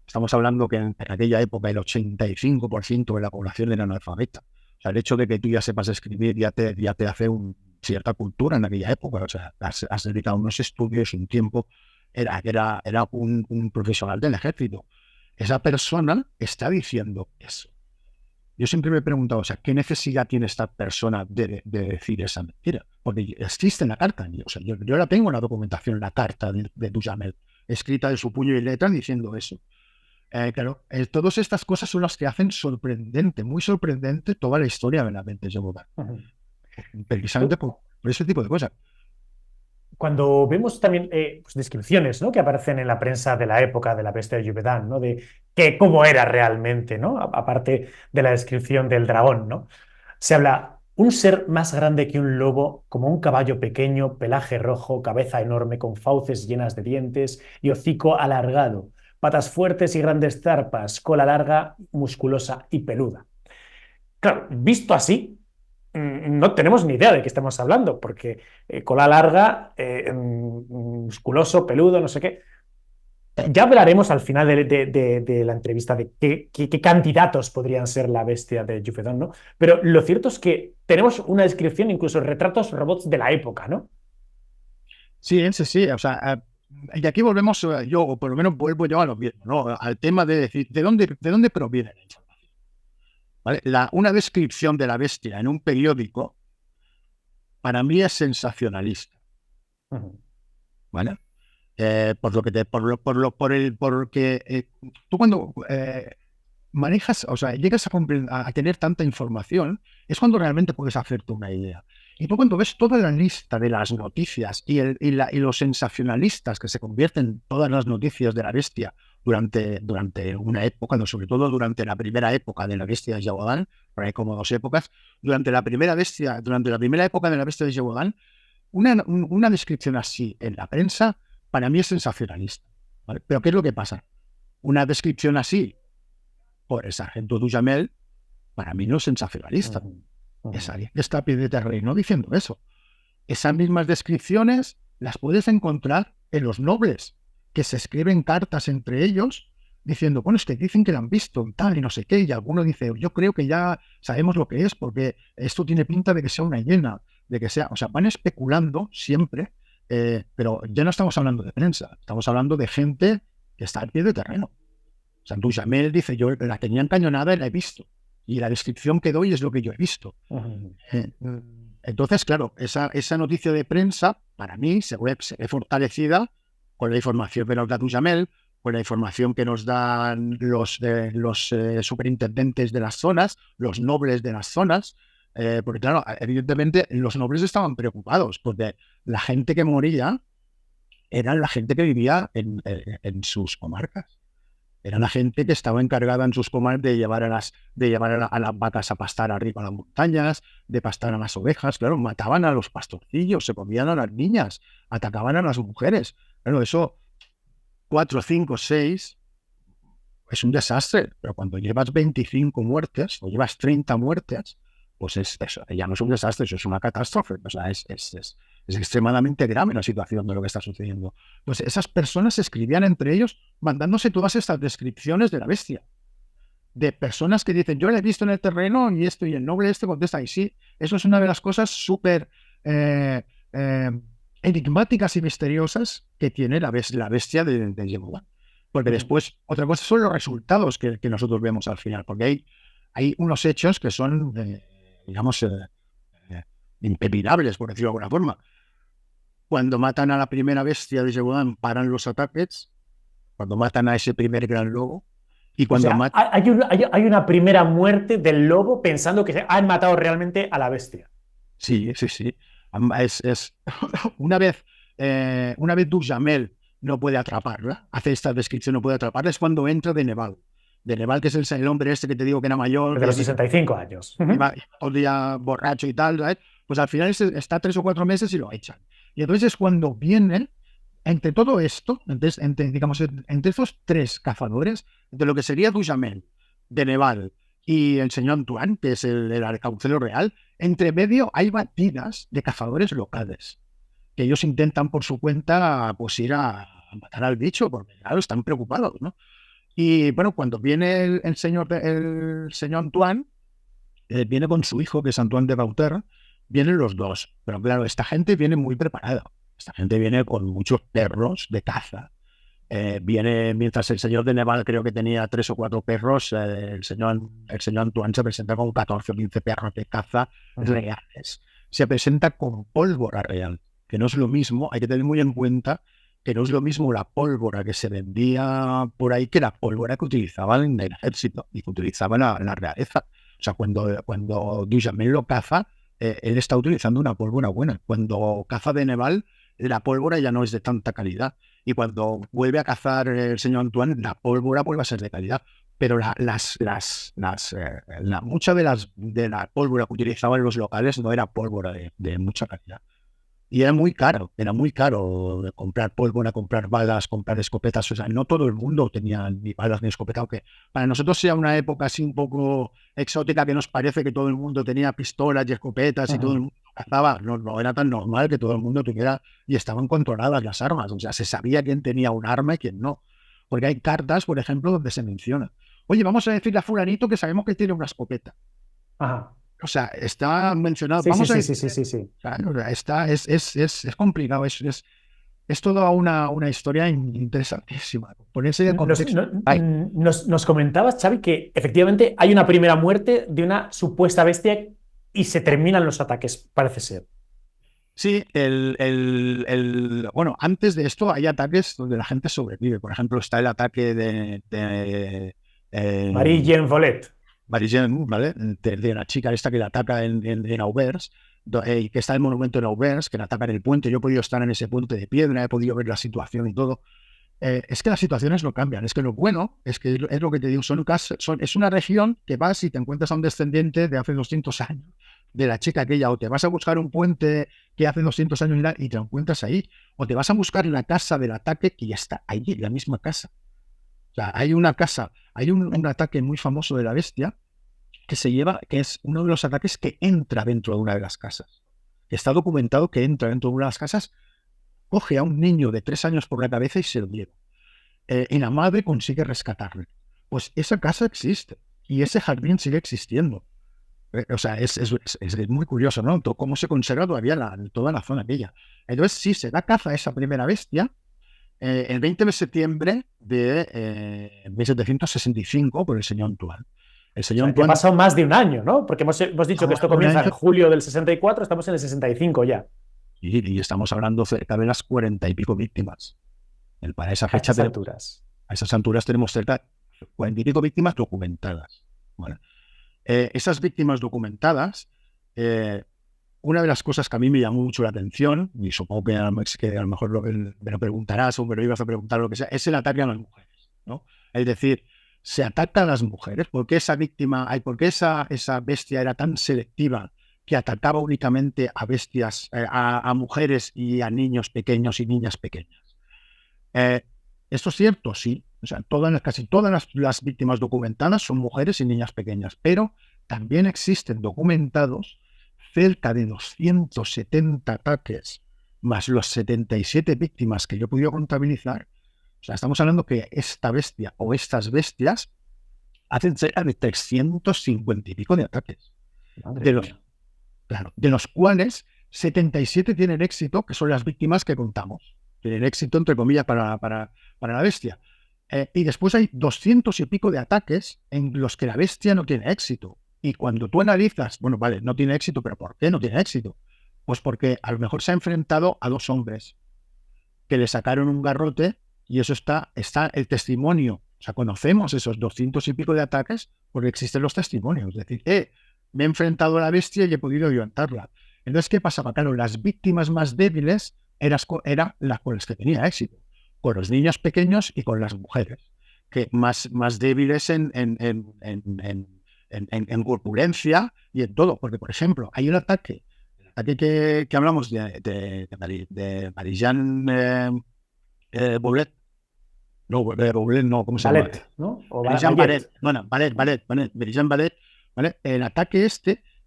Estamos hablando que en aquella época el 85% de la población era analfabeta. O sea, el hecho de que tú ya sepas escribir ya te hace cierta cultura en aquella época. O sea, has dedicado unos estudios, un tiempo, era un profesional del ejército. Esa persona está diciendo eso. Yo siempre me he preguntado, o sea, ¿qué necesidad tiene esta persona de decir esa mentira? Porque existe en la carta. O sea, yo la tengo en la documentación, la carta de Dujamel, escrita de su puño y letra diciendo eso. Claro, todas estas cosas son las que hacen sorprendente, muy sorprendente toda la historia de la mente de Yobodan. Ujú. Precisamente Tú, por ese tipo de cosas. cuando vemos también pues, descripciones, ¿no?, que aparecen en la prensa de la época de la peste de Yuvedán, ¿no?, de cómo era realmente, ¿no?, aparte de la descripción del dragón, ¿no? Se habla un ser más grande que un lobo, como un caballo pequeño, pelaje rojo, cabeza enorme con fauces llenas de dientes y hocico alargado, patas fuertes y grandes zarpas, cola larga, musculosa y peluda. Claro, visto así, no tenemos ni idea de qué estamos hablando, porque cola larga, musculoso, peludo, no sé qué. Ya hablaremos al final de la entrevista de qué candidatos podrían ser la bestia de Jufedón, ¿no? Pero lo cierto es que tenemos una descripción, incluso retratos robots de la época, ¿no? Sí, sí, sí. O sea, y aquí volvemos, yo, o por lo menos vuelvo yo a lo mismo, ¿no? Al tema de decir, ¿de dónde proviene la información? ¿Vale? Una descripción de la bestia en un periódico, para mí es sensacionalista, Ujú. ¿vale? Por lo que te, porque tú cuando manejas, o sea, llegas a tener tanta información, es cuando realmente puedes hacerte una idea. Y tú cuando ves toda la lista de las noticias y los sensacionalistas que se convierten todas las noticias de la bestia durante una época, no, sobre todo durante la primera época de la bestia de Yagodán, por ahí como dos épocas, durante la primera época de la bestia de Yagodán, una descripción así en la prensa para mí es sensacionalista, ¿vale? Pero ¿qué es lo que pasa? Una descripción así por el sargento Duhamel, para mí no es sensacionalista. Es alguien que está a pie de terreno diciendo eso. Esas mismas descripciones las puedes encontrar en los nobles, que se escriben cartas entre ellos diciendo, bueno, es que dicen que lo han visto y tal, y no sé qué, y alguno dice, yo creo que ya sabemos lo que es, porque esto tiene pinta de que sea una hiena, de que sea, o sea, van especulando siempre, pero ya no estamos hablando de prensa, estamos hablando de gente que está al pie de terreno. O sea, Duhamel dice, yo la tenía encañonada y la he visto, y la descripción que doy es lo que yo he visto. Entonces, claro, esa noticia de prensa, para mí, se ve fortalecida con la información que nos da Duhamel, con la información que nos dan los superintendentes de las zonas, los nobles de las zonas, porque claro, evidentemente los nobles estaban preocupados, porque la gente que moría era la gente que vivía en sus comarcas. Era la gente que estaba encargada en sus comarcas de llevar a las vacas a pastar arriba a las montañas, de pastar a las ovejas. Claro, mataban a los pastorcillos, se comían a las niñas, atacaban a las mujeres. Claro, eso 4, 5, 6 es un desastre, pero cuando llevas 25 muertes o llevas 30 muertes, pues eso ya no es un desastre, eso es una catástrofe. O sea, es extremadamente grave la situación de lo que está sucediendo. Entonces, esas personas se escribían entre ellos mandándose todas estas descripciones de la bestia. De personas que dicen, yo la he visto en el terreno y esto, y el noble este contesta, y sí, eso es una de las cosas súper enigmáticas y misteriosas que tiene la bestia de Yehová. Porque después, otra cosa son los resultados que nosotros vemos al final, porque hay unos hechos que son, digamos, impepinables, por decirlo de alguna forma. Cuando matan a la primera bestia de Yehová, paran los ataques. Cuando matan a ese primer gran lobo. Y cuando hay una primera muerte del lobo pensando que han matado realmente a la bestia. Sí. Una vez Duhamel no puede atraparla, hace esta descripción, no puede atraparla, es cuando entra de Neval. De Neval, que es el hombre este que te digo que era mayor. De los 65 años. Iba todo el día borracho y tal, ¿sabes? Pues al final está 3 o 4 meses y lo echan. Y entonces es cuando vienen, entre todo esto, entre esos 3 cazadores, de lo que sería Duhamel, de Neval y el señor Antoine, que es el arcaucelo real, entre medio hay batidas de cazadores locales, que ellos intentan por su cuenta pues ir a matar al bicho, porque claro, están preocupados, ¿no? Y bueno, cuando viene el señor Antoine, viene con su hijo, que es Antoine de Bauter, vienen los dos. Pero claro, esta gente viene muy preparada. Esta gente viene con muchos perros de caza. Viene, mientras el señor de Neval creo que tenía 3 o 4 perros, el señor Antoine se presenta con 14 o 15 perros de caza reales. Se presenta con pólvora real, que no es lo mismo, hay que tener muy en cuenta que no es lo mismo la pólvora que se vendía por ahí que la pólvora que utilizaban en el ejército y que utilizaban la realeza. O sea, cuando Duhamel lo caza, él está utilizando una pólvora buena. Cuando caza de Neval, la pólvora ya no es de tanta calidad. Y cuando vuelve a cazar el señor Antoine, la pólvora vuelve a ser de calidad. Pero mucha de la pólvora que utilizaban los locales no era pólvora de mucha calidad. Y era muy caro comprar pólvora, comprar balas, comprar escopetas. O sea, no todo el mundo tenía ni balas ni escopetas, aunque para nosotros sea una época así un poco exótica, que nos parece que todo el mundo tenía pistolas y escopetas y todo el mundo cazaba. No era tan normal que todo el mundo tuviera, y estaban controladas las armas. O sea, se sabía quién tenía un arma y quién no. Porque hay cartas, por ejemplo, donde se menciona, oye, vamos a decirle a fulanito que sabemos que tiene una escopeta. Ajá. O sea, está mencionado. Sí. Claro, es complicado, es toda una historia interesantísima. Ponerse en contexto. Nos comentabas, Xavi, que efectivamente hay una primera muerte de una supuesta bestia y se terminan los ataques, parece ser. Sí, bueno, antes de esto hay ataques donde la gente sobrevive. Por ejemplo, está el ataque de Marie-Jeanne Volette. Marie-Jeanne, ¿vale? De la chica esta que la ataca en Auvers, que está el monumento en Auvers, que la ataca en el puente. Yo he podido estar en ese puente de piedra, he podido ver la situación y todo. Es que las situaciones no cambian. Es que lo bueno es que es lo que te digo, es una región que vas y te encuentras a un descendiente de hace 200 años. de la chica aquella, o te vas a buscar un puente que hace 200 años y te lo encuentras ahí, o te vas a buscar la casa del ataque y ya está ahí, la misma casa. O sea, hay una casa, hay un ataque muy famoso de la bestia que es uno de los ataques que entra dentro de una de las casas. Está documentado que entra dentro de una de las casas, coge a un niño de 3 años por la cabeza y se lo lleva. Y la madre consigue rescatarle. Pues esa casa existe y ese jardín sigue existiendo. O sea, es muy curioso, ¿no? Cómo se conserva todavía toda la zona aquella. Entonces, sí, se da caza a esa primera bestia el 20 de septiembre de 1765 por el señor Antoine. El O señor sea, que ha Antoine pasado más de un año, ¿no? Porque hemos dicho que esto un comienza en año julio del 64, estamos en el 65 ya. y estamos hablando cerca de las 40 y pico víctimas. Para esa A fecha, estas alturas. a esas alturas tenemos cerca de 40 y pico víctimas documentadas. Bueno, esas víctimas documentadas, una de las cosas que a mí me llamó mucho la atención, y supongo que a lo mejor me lo preguntarás o me lo ibas a preguntar o lo que sea, es el ataque a las mujeres, ¿no? Es decir, se ataca a las mujeres. ¿Por qué por qué esa bestia era tan selectiva que atacaba únicamente a bestias, a mujeres y a niños pequeños y niñas pequeñas? ¿Esto es cierto? Sí. O sea, casi todas las víctimas documentadas son mujeres y niñas pequeñas, pero también existen documentados cerca de 270 ataques, más los 77 víctimas que yo he podido contabilizar. O sea, estamos hablando que esta bestia o estas bestias hacen cerca de 350 y pico de ataques. De los cuales 77 tienen éxito, que son las víctimas que contamos. Tienen éxito, entre comillas, para la bestia. Y después hay 200 y pico de ataques en los que la bestia no tiene éxito. Y cuando tú analizas, bueno, vale, no tiene éxito, pero ¿por qué no tiene éxito? Pues porque a lo mejor se ha enfrentado a 2 hombres que le sacaron un garrote y eso está el testimonio. O sea, conocemos esos 200 y pico de ataques porque existen los testimonios. Es decir, me he enfrentado a la bestia y he podido levantarla. Entonces, ¿qué pasaba? Claro, las víctimas más débiles eran las con las que tenía éxito. Con los niños pequeños y con las mujeres, que más débiles en corpulencia y en todo. Porque, por ejemplo, hay un ataque que hablamos de Marie-Jeanne Boulet. No, Boulet no, ¿cómo se llama? Ballet, ¿no? O Marie-Jeanne ballet. Ballet. Bueno, Ballet. Marie-Jeanne Ballet, ¿vale? El ataque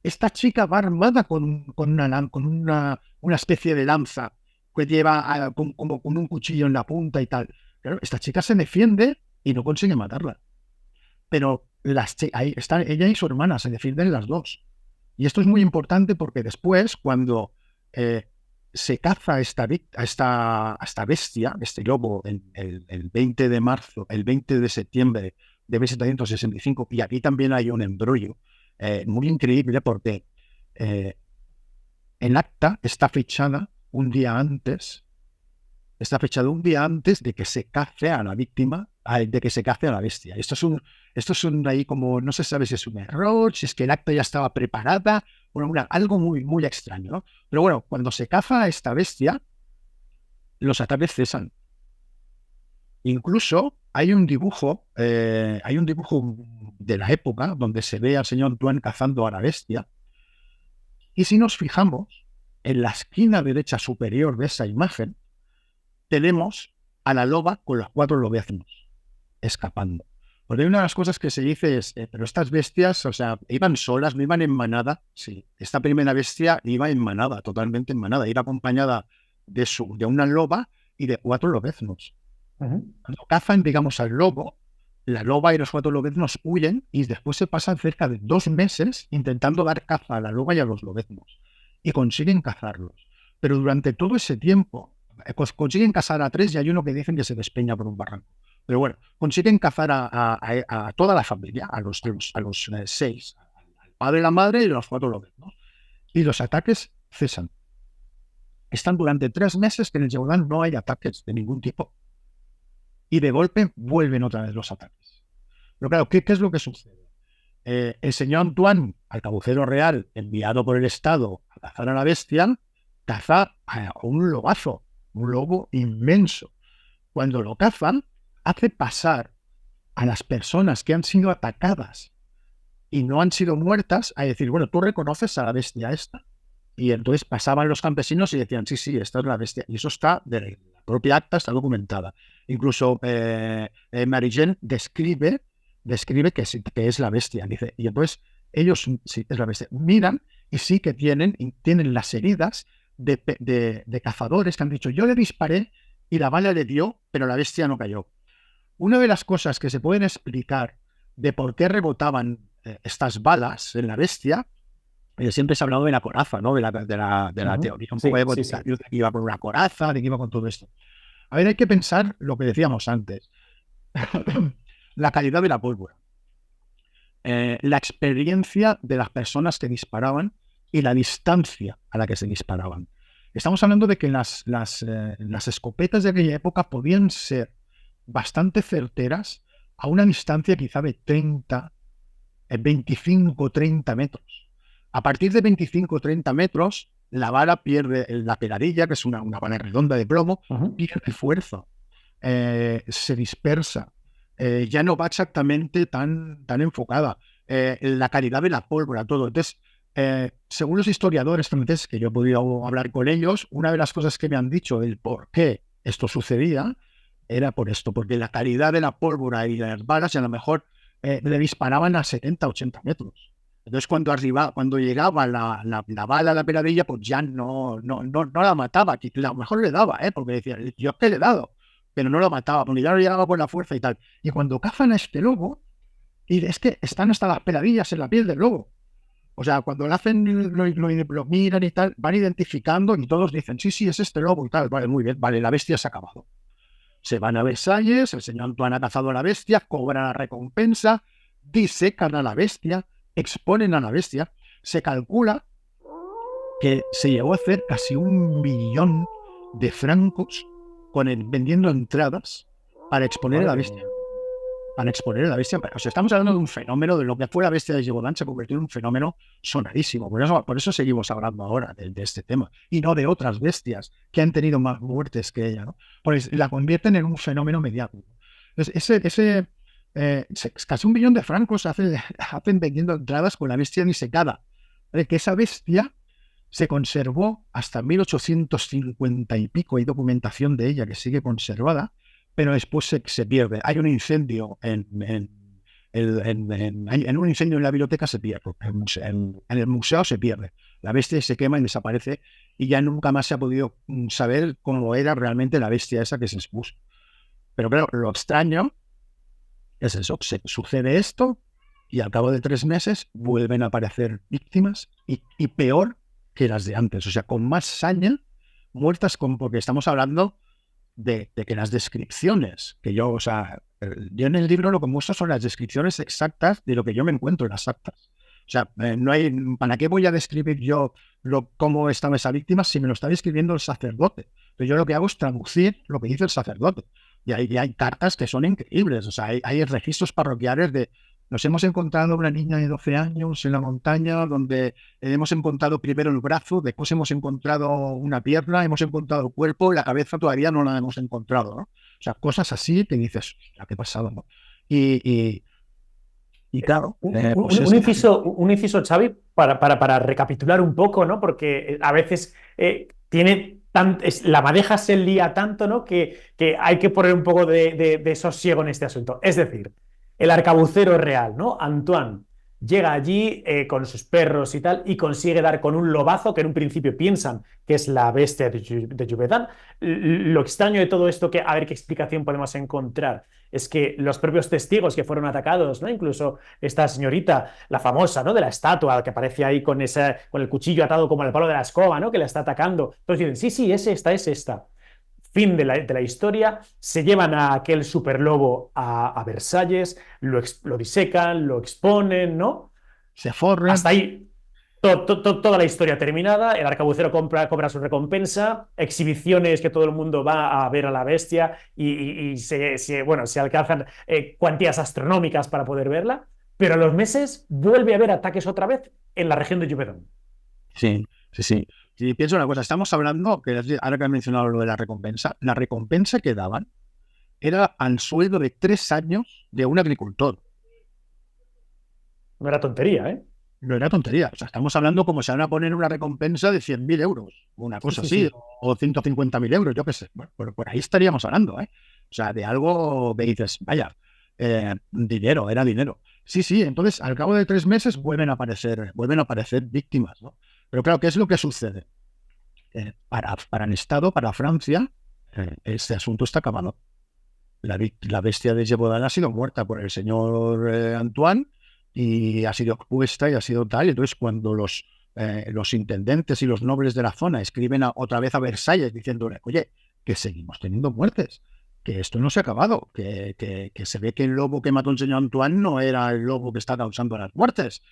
esta chica va armada con una especie de lanza que lleva como con un cuchillo en la punta y tal. Claro, esta chica se defiende y no consigue matarla. Pero ahí están ella y su hermana, se defienden las dos. Y esto es muy importante porque después, cuando se caza a esta bestia, este lobo, el 20 de marzo, el 20 de septiembre de 1765, y aquí también hay un embrollo muy increíble porque el acta está fechada un día antes. Está fechado un día antes de que se cace a la víctima, de que se cace a la bestia. Esto es ahí como, no se sabe si es un error, si es que el acta ya estaba preparada, bueno, algo muy, muy extraño, ¿no? Pero bueno, cuando se caza a esta bestia, los ataques cesan. Incluso hay un dibujo de la época donde se ve al señor Antoine cazando a la bestia. Y si nos fijamos, en la esquina derecha superior de esa imagen, tenemos a la loba con los 4 lobeznos escapando. Porque una de las cosas que se dice es, pero estas bestias, o sea, iban solas, no iban en manada. Sí, esta primera bestia iba en manada, totalmente en manada. Iba acompañada de una loba y de 4 lobeznos. Cuando cazan, digamos, al lobo, la loba y los 4 lobeznos huyen y después se pasan cerca de 2 meses intentando dar caza a la loba y a los lobeznos. Y consiguen cazarlos. Pero durante todo ese tiempo, consiguen cazar a 3 y hay uno que dicen que se despeña por un barranco. Pero bueno, consiguen cazar a toda la familia, a los 6, al padre, la madre y los 4 lobeznos. Y los ataques cesan. Están durante 3 meses que en el Youdán no hay ataques de ningún tipo. Y de golpe vuelven otra vez los ataques. Pero claro, ¿qué es lo que sucede? El señor Antoine, alcabucero real, enviado por el Estado a cazar a la bestia, caza a un lobazo, un lobo inmenso. Cuando lo cazan, hace pasar a las personas que han sido atacadas y no han sido muertas, a decir, bueno, tú reconoces a la bestia esta. Y entonces pasaban los campesinos y decían, sí, sí, esta es la bestia. Y eso está de la propia acta, está documentada. Incluso Mary Jane describe que es la bestia. Dice, y entonces ellos, sí, es la bestia, miran y sí que tienen las heridas de cazadores que han dicho, yo le disparé y la bala le dio, pero la bestia no cayó. Una de las cosas que se pueden explicar de por qué rebotaban estas balas en la bestia, siempre se ha hablado de la coraza, ¿no? De la teoría un poco de que iba por una coraza, de que iba con todo esto. A ver, hay que pensar lo que decíamos antes. La calidad de la pólvora. La experiencia de las personas que disparaban y la distancia a la que se disparaban. Estamos hablando de que las escopetas de aquella época podían ser bastante certeras a una distancia quizá de 25 30 metros. A partir de 25 30 metros, la bala pierde la peladilla, que es una bala redonda de plomo, pierde fuerza, se dispersa, ya no va exactamente tan enfocada. La calidad de la pólvora, todo. Entonces, según los historiadores franceses, que yo he podido hablar con ellos, una de las cosas que me han dicho del por qué esto sucedía era por esto, porque la calidad de la pólvora y las balas, a lo mejor le disparaban a 70, 80 metros. Entonces, cuando llegaba la bala a la peladilla, pues ya no la mataba. A lo mejor le daba, porque decía, yo es que le he dado, pero no lo mataba, porque ya no llegaba por la fuerza y tal. Y cuando cazan a este lobo, y es que están hasta las peladillas en la piel del lobo. O sea, cuando lo hacen, lo miran y tal, van identificando y todos dicen, sí, sí, es este lobo y tal. Vale, muy bien, vale, la bestia se ha acabado. Se van a Versalles, el señor Antoine ha cazado a la bestia, cobran la recompensa, disecan a la bestia, exponen a la bestia. Se calcula que se llegó a hacer casi 1 millón de francos vendiendo entradas para exponer a la bestia. Para exponer a la bestia. O sea, estamos hablando de un fenómeno, de lo que fue la bestia de Gévaudan se convirtió en un fenómeno sonadísimo. Por eso seguimos hablando ahora de este tema y no de otras bestias que han tenido más muertes que ella, ¿no? Pues la convierten en un fenómeno mediático. Entonces, casi 1 millón de francos hacen vendiendo entradas con la bestia disecada. Que esa bestia se conservó hasta 1850 y pico. Hay documentación de ella que sigue conservada, pero después se pierde. Hay un incendio en un incendio en la biblioteca, se pierde. En el museo se pierde. La bestia se quema y desaparece y ya nunca más se ha podido saber cómo era realmente la bestia esa que se expuso. Pero claro, lo extraño es eso, sucede esto y al cabo de 3 meses vuelven a aparecer víctimas y peor que las de antes. O sea, con más saña, muertas porque estamos hablando de que las descripciones que yo en el libro lo que muestro son las descripciones exactas de lo que yo me encuentro en las actas. O sea, no hay, ¿para qué voy a describir yo cómo estaba esa víctima si me lo está describiendo el sacerdote? Entonces yo lo que hago es traducir lo que dice el sacerdote. Y hay cartas que son increíbles. O sea, hay registros parroquiales de nos hemos encontrado una niña de 12 años en la montaña donde hemos encontrado primero el brazo, después hemos encontrado una pierna, hemos encontrado el cuerpo y la cabeza todavía no la hemos encontrado, ¿no? O sea, cosas así que dices, ¿qué ha pasado? ¿No? Y claro, pues un inciso, Xavi, para recapitular un poco, ¿no? Porque a veces la madeja se lía tanto, ¿no? Que hay que poner un poco de sosiego en este asunto. Es decir, el arcabucero real, ¿no? Antoine llega allí con sus perros y tal y consigue dar con un lobazo que en un principio piensan que es la bestia de Gévaudan. Lo extraño de todo esto, a ver qué explicación podemos encontrar, es que los propios testigos que fueron atacados, ¿no? Incluso esta señorita, la famosa, ¿no? De la estatua que aparece ahí con el cuchillo atado como al palo de la escoba, ¿no? Que la está atacando. Entonces dicen, sí, sí, es esta, es esta. Fin de la historia, se llevan a aquel superlobo a Versalles, lo disecan, lo exponen, ¿no? Se forran. Hasta ahí toda la historia terminada, el arcabucero cobra su recompensa, exhibiciones que todo el mundo va a ver a la bestia y se alcanzan cuantías astronómicas para poder verla, pero a los meses vuelve a haber ataques otra vez en la región de Gévaudan. Sí. Y pienso una cosa, estamos hablando, ahora que has mencionado lo de la recompensa que daban era al sueldo de 3 años de un agricultor. No era tontería, ¿eh? No era tontería. O sea, estamos hablando como se van a poner una recompensa de 100.000 euros, una Sí, cosa sí, así, sí. o 150.000 euros, yo qué sé. Bueno, por ahí estaríamos hablando, ¿eh? O sea, de algo que dices, vaya, dinero, era dinero. Sí, sí, entonces al cabo de 3 meses vuelven a aparecer víctimas, ¿no? Pero claro, ¿qué es lo que sucede? Para el Estado, para Francia, este asunto está acabado. La bestia de Gévaudan ha sido muerta por el señor Antoine y ha sido expuesta y ha sido tal. Entonces, cuando los intendentes y los nobles de la zona escriben otra vez a Versalles diciéndole, oye, que seguimos teniendo muertes, que esto no se ha acabado, que se ve que el lobo que mató el señor Antoine no era el lobo que está causando las muertes.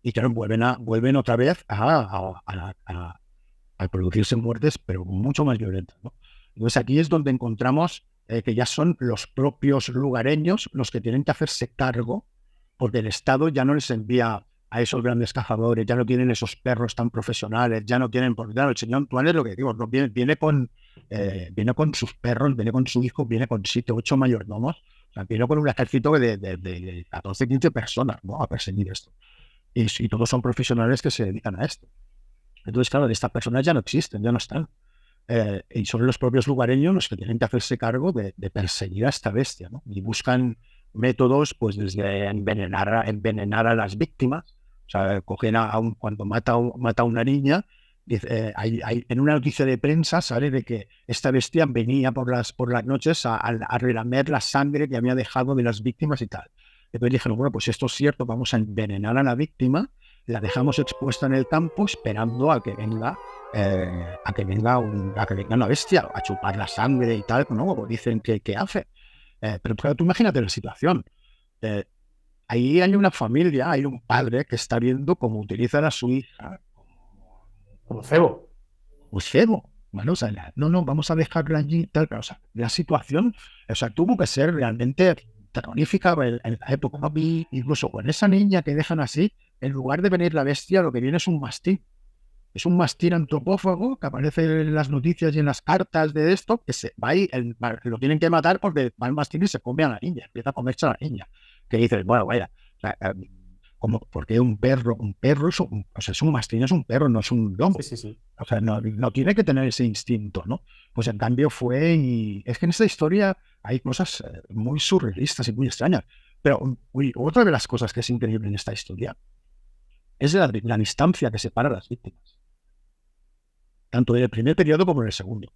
Y claro, vuelven otra vez a producirse muertes, pero mucho más violentas, ¿no? Entonces aquí es donde encontramos que ya son los propios lugareños los que tienen que hacerse cargo, porque el Estado ya no les envía a esos grandes cazadores, ya no tienen esos perros tan profesionales, ya no tienen, porque claro, el señor Antoine es lo que digo, no, viene con sus perros, viene con su hijo, viene con 7, 8 mayordomos, o sea, viene con un ejército de 14, 15 personas, ¿no?, a perseguir esto. Y todos son profesionales que se dedican a esto. Entonces, claro, estas personas ya no existen, ya no están. Y son los propios lugareños los que tienen que hacerse cargo de perseguir a esta bestia, ¿no? Y buscan métodos, pues desde envenenar a las víctimas. O sea, cogen cuando mata a una niña, en una noticia de prensa sale de que esta bestia venía por las noches a relamer la sangre que había dejado de las víctimas y tal. Entonces dijeron, bueno, pues esto es cierto, vamos a envenenar a la víctima, la dejamos expuesta en el campo esperando a que venga una bestia a chupar la sangre y tal, ¿no? Como dicen que hace. Pero claro, tú imagínate la situación. Eh, Ahí hay una familia, hay un padre que está viendo cómo utilizan a su hija Como cebo. como cebo. Bueno, o sea, no, vamos a dejarla allí y tal. Pero, o sea, la situación, o sea, tuvo que ser realmente terrorífica en la época. Incluso con esa niña que dejan así, en lugar de venir la bestia, lo que viene es un mastín. Es un mastín antropófago que aparece en las noticias y en las cartas de esto, que se va y lo tienen que matar porque va el mastín y se come a la niña, empieza a comerse a la niña. Que dices, bueno, vaya, o sea, como, porque un perro o sea, es un mastín, es un perro, no es un Sí, lobo. sí, sí. O sea, no tiene que tener ese instinto, ¿no? Pues en cambio y es que en esta historia hay cosas muy surrealistas y muy extrañas. Pero otra de las cosas que es increíble en esta historia es la distancia que separa a las víctimas, tanto en el primer periodo como en el segundo.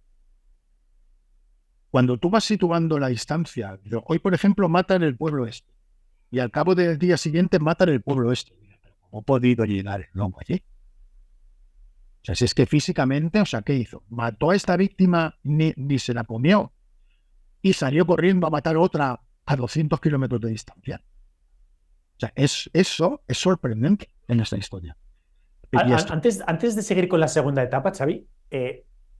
Cuando tú vas situando la distancia, hoy, por ejemplo, matan el pueblo este, y al cabo del día siguiente matan el pueblo este. ¿Cómo ha podido llegar el lobo allí? O sea, si es que físicamente, o sea, ¿qué hizo? Mató a esta víctima, ni se la comió, y salió corriendo a matar otra a 200 kilómetros de distancia. O sea, eso es sorprendente en esta historia. Antes de seguir con la segunda etapa, Xavi,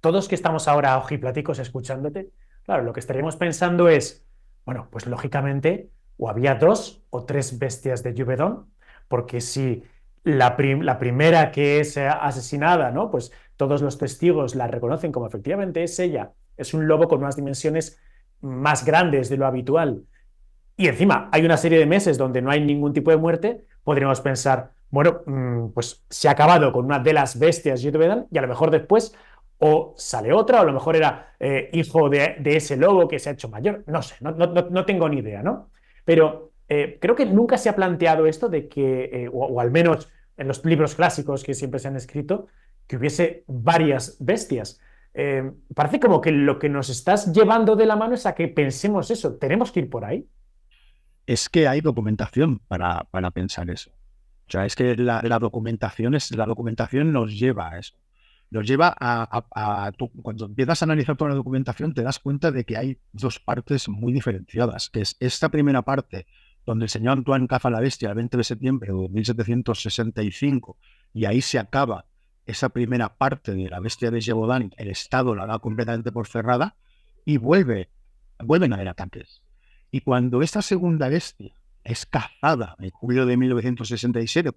todos que estamos ahora ojipláticos escuchándote, claro, lo que estaríamos pensando es, bueno, pues lógicamente o había 2 o 3 bestias de Gévaudan, porque si la primera que es asesinada, ¿no? Pues todos los testigos la reconocen como efectivamente es ella, es un lobo con unas dimensiones más grandes de lo habitual, y encima hay una serie de meses donde no hay ningún tipo de muerte, podríamos pensar, bueno, pues se ha acabado con una de las bestias Yurvedan y a lo mejor después o sale otra, o a lo mejor era hijo de ese lobo que se ha hecho mayor, no sé, no tengo ni idea, ¿no? Pero creo que nunca se ha planteado esto de que, o al menos en los libros clásicos que siempre se han escrito, que hubiese varias bestias. Parece como que lo que nos estás llevando de la mano es a que pensemos eso, tenemos que ir por ahí. Es que hay documentación para pensar eso. O sea, es que la documentación nos lleva a eso. Nos lleva cuando empiezas a analizar toda la documentación, te das cuenta de que hay 2 partes muy diferenciadas, que es esta primera parte, donde el señor Antoine caza a la bestia el 20 de septiembre de 1765, y ahí se acaba esa primera parte de la bestia de Gévaudan, el Estado la da completamente por cerrada, y vuelven a haber ataques. Y cuando esta segunda bestia es cazada en julio de 1967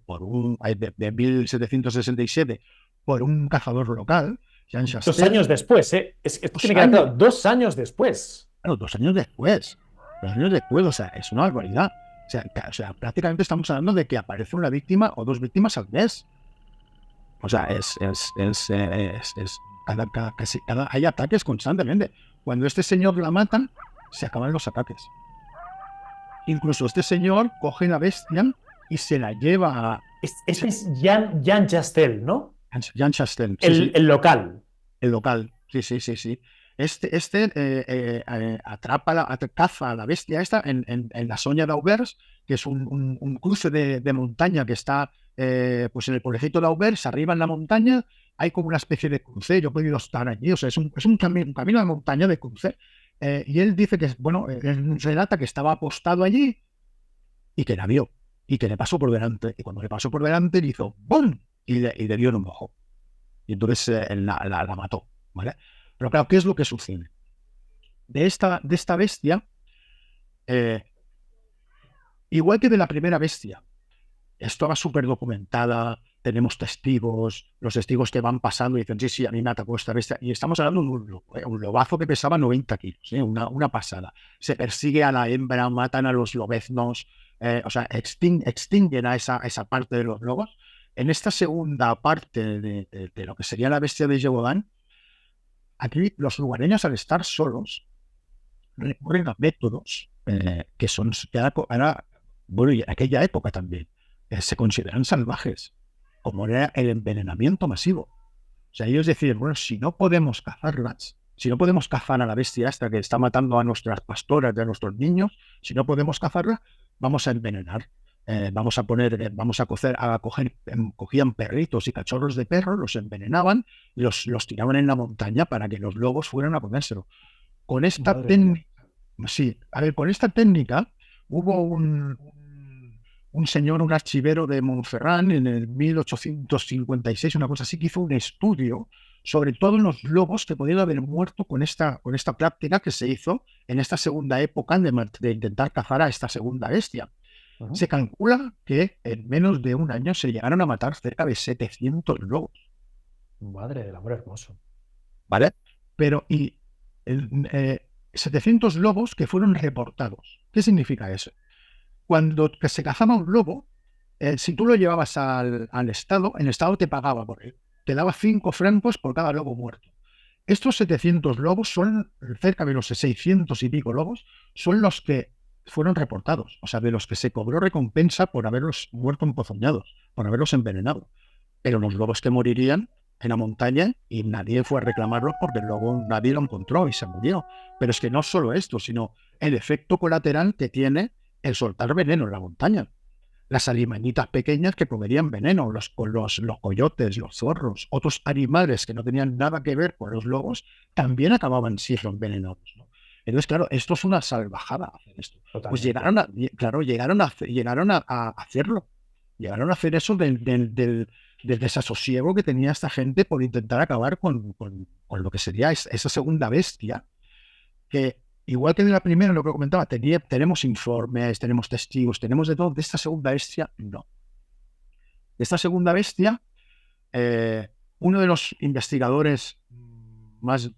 de 1767 por un cazador local, Jean 2 años Chastel, después, ¿eh? Esto 2 tiene que quedar años, claro, 2 años después. claro, 2 años después, o sea, es una barbaridad. O sea, prácticamente estamos hablando de que aparece una víctima o dos víctimas al mes. O sea, hay ataques constantemente. Cuando este señor la matan, se acaban los ataques. Incluso este señor coge la bestia y se la lleva a Este es Jean Chastel, ¿no? Jean Chastel, sí, El, sí, el local. el local, sí, sí, sí, sí. Caza a la bestia esta en la Soña d'Auvers, que es un cruce de montaña que está pues en el pueblecito d'Auvers, arriba en la montaña, hay como una especie de cruce, yo he podido estar allí, o sea, es un camino de montaña de cruce, y él dice que, bueno, él relata que estaba apostado allí y que la vio, y que le pasó por delante, y cuando le pasó por delante le hizo ¡bum! Y le dio en un ojo. Y entonces la mató, ¿vale? Pero claro, ¿qué es lo que sucede? De esta bestia, eh, igual que de la primera bestia, estaba súper documentada, tenemos testigos, los testigos que van pasando y dicen, sí, sí, a mí me atacó esta bestia. Y estamos hablando de un lobazo que pesaba 90 kilos, una pasada. Se persigue a la hembra, matan a los lobeznos, o sea, extinguen a esa parte de los lobos. En esta segunda parte de lo que sería la bestia de Gévaudan, aquí los lugareños, al estar solos, recurren a métodos que son, bueno, y en aquella época también, se consideran salvajes, como era el envenenamiento masivo. O sea, ellos decían, bueno, si no podemos cazarlas, si no podemos cazar a la bestia esta que está matando a nuestras pastoras y a nuestros niños, si no podemos cazarla, vamos a envenenar. Vamos a coger, cogían perritos y cachorros de perro, los envenenaban y los tiraban en la montaña para que los lobos fueran a comérselo. Con esta Madre mía. técnica, sí, a ver, con esta técnica hubo un señor, un archivero de Montferrand en el 1856, una cosa así, que hizo un estudio sobre todos los lobos que podían haber muerto con esta práctica que se hizo en esta segunda época de intentar cazar a esta segunda bestia. Ujú. Se calcula que en menos de un año se llegaron a matar cerca de 700 lobos, Madre del amor hermoso. ¿vale? Pero, y 700 lobos que fueron reportados. ¿Qué significa eso? Cuando que se cazaba un lobo, si tú lo llevabas al Estado, el Estado te pagaba por él. Te daba 5 francos por cada lobo muerto. Estos 700 lobos son, cerca de los 600 y pico lobos, son los que fueron reportados. O sea, de los que se cobró recompensa por haberlos muerto empozoñados, por haberlos envenenado. Pero los lobos que morirían en la montaña y nadie fue a reclamarlos porque luego nadie lo encontró y se murió. Pero es que no solo esto, sino el efecto colateral que tiene el soltar veneno en la montaña. Las alimañitas pequeñas que comerían veneno, los coyotes, los zorros, otros animales que no tenían nada que ver con los lobos, también acababan siendo envenenados, ¿no? Entonces, claro, esto es una salvajada hacer esto. Pues Totalmente. llegaron a hacerlo. Llegaron a hacer eso del desasosiego que tenía esta gente por intentar acabar con lo que sería esa segunda bestia, que igual que de la primera, lo que comentaba, tenemos informes, tenemos testigos, tenemos de todo. De esta segunda bestia, no. De esta segunda bestia, eh, uno de los investigadores más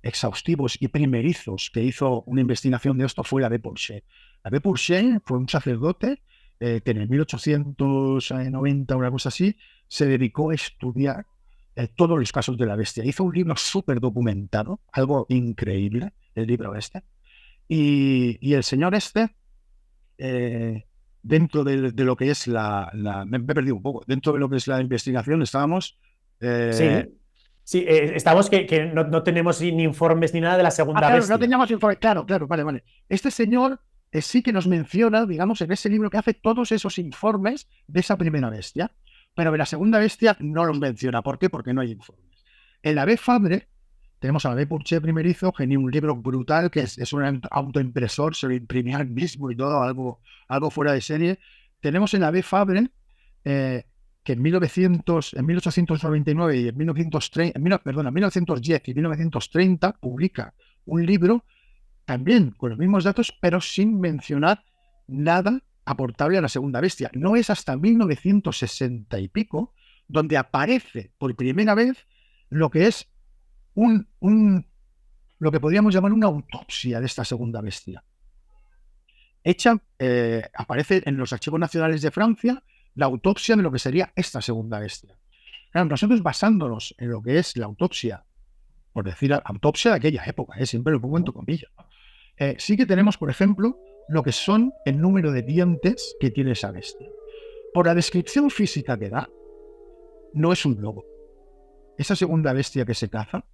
exhaustivos y primerizos que hizo una investigación de esto fue la de Porcher. La de Porcher fue un sacerdote que en el 1890, una cosa así, se dedicó a estudiar todos los casos de la bestia. Hizo un libro súper documentado, algo increíble, el libro este. Y el señor este, dentro de lo que es me he perdido un poco, dentro de lo que es la investigación estábamos... Sí, sí, estamos que no tenemos ni informes ni nada de la segunda Claro, no bestia. teníamos informe. Claro, claro, vale, vale. Este señor sí que nos menciona, digamos, en ese libro que hace todos esos informes de esa primera bestia, pero de la segunda bestia no los menciona. ¿Por qué? Porque no hay informes. En la B. Fabre, tenemos a la B. Purché primerizo, que tiene un libro brutal, que es un autoimpresor, se lo imprimía él mismo y todo, algo fuera de serie. Tenemos en la B. Fabre, que en 1899 y en 1930, perdón, en 1910 y 1930 publica un libro también con los mismos datos, pero sin mencionar nada aportable a la segunda bestia. No es hasta 1960 y pico donde aparece por primera vez lo que es lo que podríamos llamar una autopsia de esta segunda bestia. aparece en los archivos nacionales de Francia la autopsia de lo que sería esta segunda bestia. Claro, nosotros basándonos en lo que es la autopsia, por decir autopsia de aquella época, siempre lo pongo entre comillas, ¿no? Sí que tenemos, por ejemplo, lo que son el número de dientes que tiene esa bestia. Por la descripción física que da, no es un lobo. Esa segunda bestia que se caza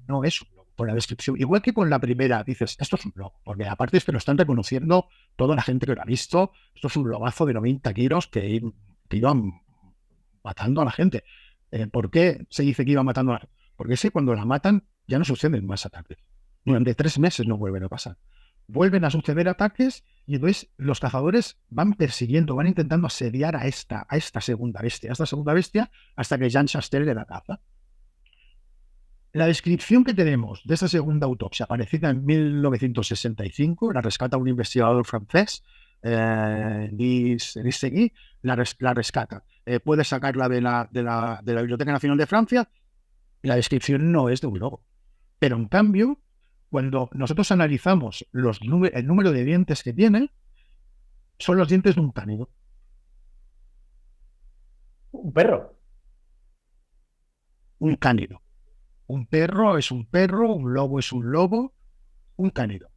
no es un lobo. Por la descripción, igual que con la primera, dices, esto es un lobo, porque aparte es que lo están reconociendo toda la gente que lo ha visto, esto es un lobazo de 90 kilos que iban matando a la gente. ¿Por qué se dice que iba matando a la gente? Porque es que cuando la matan ya no suceden más ataques. Durante 3 meses no vuelven a pasar. Vuelven a suceder ataques y entonces los cazadores van persiguiendo, van intentando asediar a esta segunda bestia, hasta que Jean Chastel le da caza. La descripción que tenemos de esa segunda autopsia, aparecida en 1965, la rescata un investigador francés, Lis Seguí, la rescata. Puede sacarla de la Biblioteca Nacional de Francia, y la descripción no es de un lobo. Pero en cambio, cuando nosotros analizamos el número de dientes que tiene, son los dientes de un cánido. Un perro. Un cánido. Un perro es un perro, un lobo es un lobo, un cánido.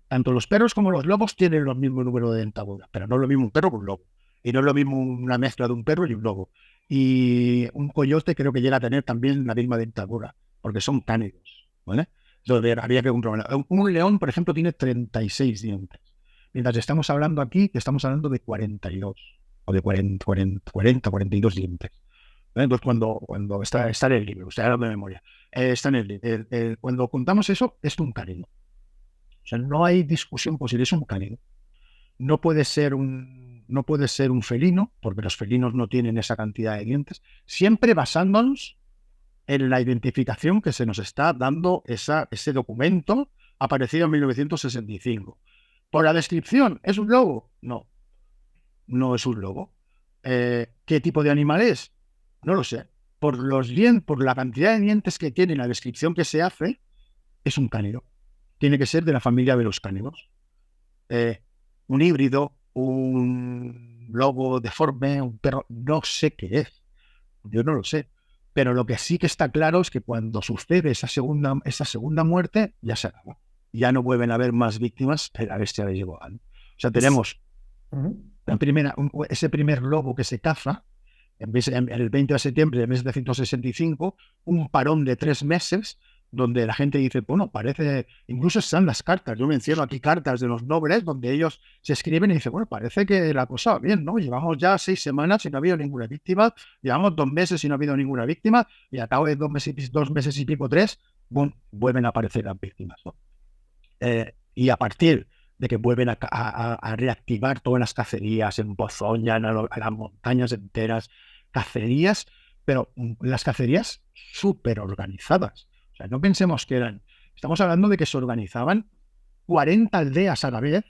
Tanto los perros como los lobos tienen el mismo número de dentadura, pero no es lo mismo un perro que un lobo. Y no es lo mismo una mezcla de un perro y un lobo. Y un coyote creo que llega a tener también la misma dentadura, porque son cánidos, ¿vale? Entonces habría que comprobar. Un león, por ejemplo, tiene 36 dientes. Mientras estamos hablando aquí, que estamos hablando de 42 o de 40 42 dientes. ¿Vale? Entonces, cuando está en el libro, usted habla de memoria, está en el libro. Cuando contamos eso, es un cánido. O sea, no hay discusión posible, es un cánido. No puede ser un felino, porque los felinos no tienen esa cantidad de dientes, siempre basándonos en la identificación que se nos está dando ese documento aparecido en 1965. Por la descripción, ¿es un lobo? No, no es un lobo. ¿Qué tipo de animal es? No lo sé. Por la cantidad de dientes que tiene en la descripción que se hace, es un cánido. Tiene que ser de la familia de los cánidos. Un híbrido, un lobo deforme, un perro, no sé qué es. Yo no lo sé. Pero lo que sí que está claro es que cuando sucede esa segunda muerte, ya se acaba. Ya no vuelven a haber más víctimas de la bestia de Yegoan. O sea, tenemos ese primer lobo que se caza, en el 20 de septiembre de 1765, un parón de 3 meses, donde la gente dice, bueno, parece, incluso están las cartas, yo menciono aquí cartas de los nobles, donde ellos se escriben y dicen, bueno, parece que la cosa va bien, ¿no? Llevamos ya 6 semanas y no ha habido ninguna víctima, llevamos 2 meses y no ha habido ninguna víctima, y a cabo de 2 meses y pico, 3, bueno, vuelven a aparecer las víctimas, ¿no? Y a partir de que vuelven a reactivar todas las cacerías en Pozoña, a las montañas enteras, cacerías, pero las cacerías súper organizadas. O sea, no pensemos que estamos hablando de que se organizaban 40 aldeas a la vez,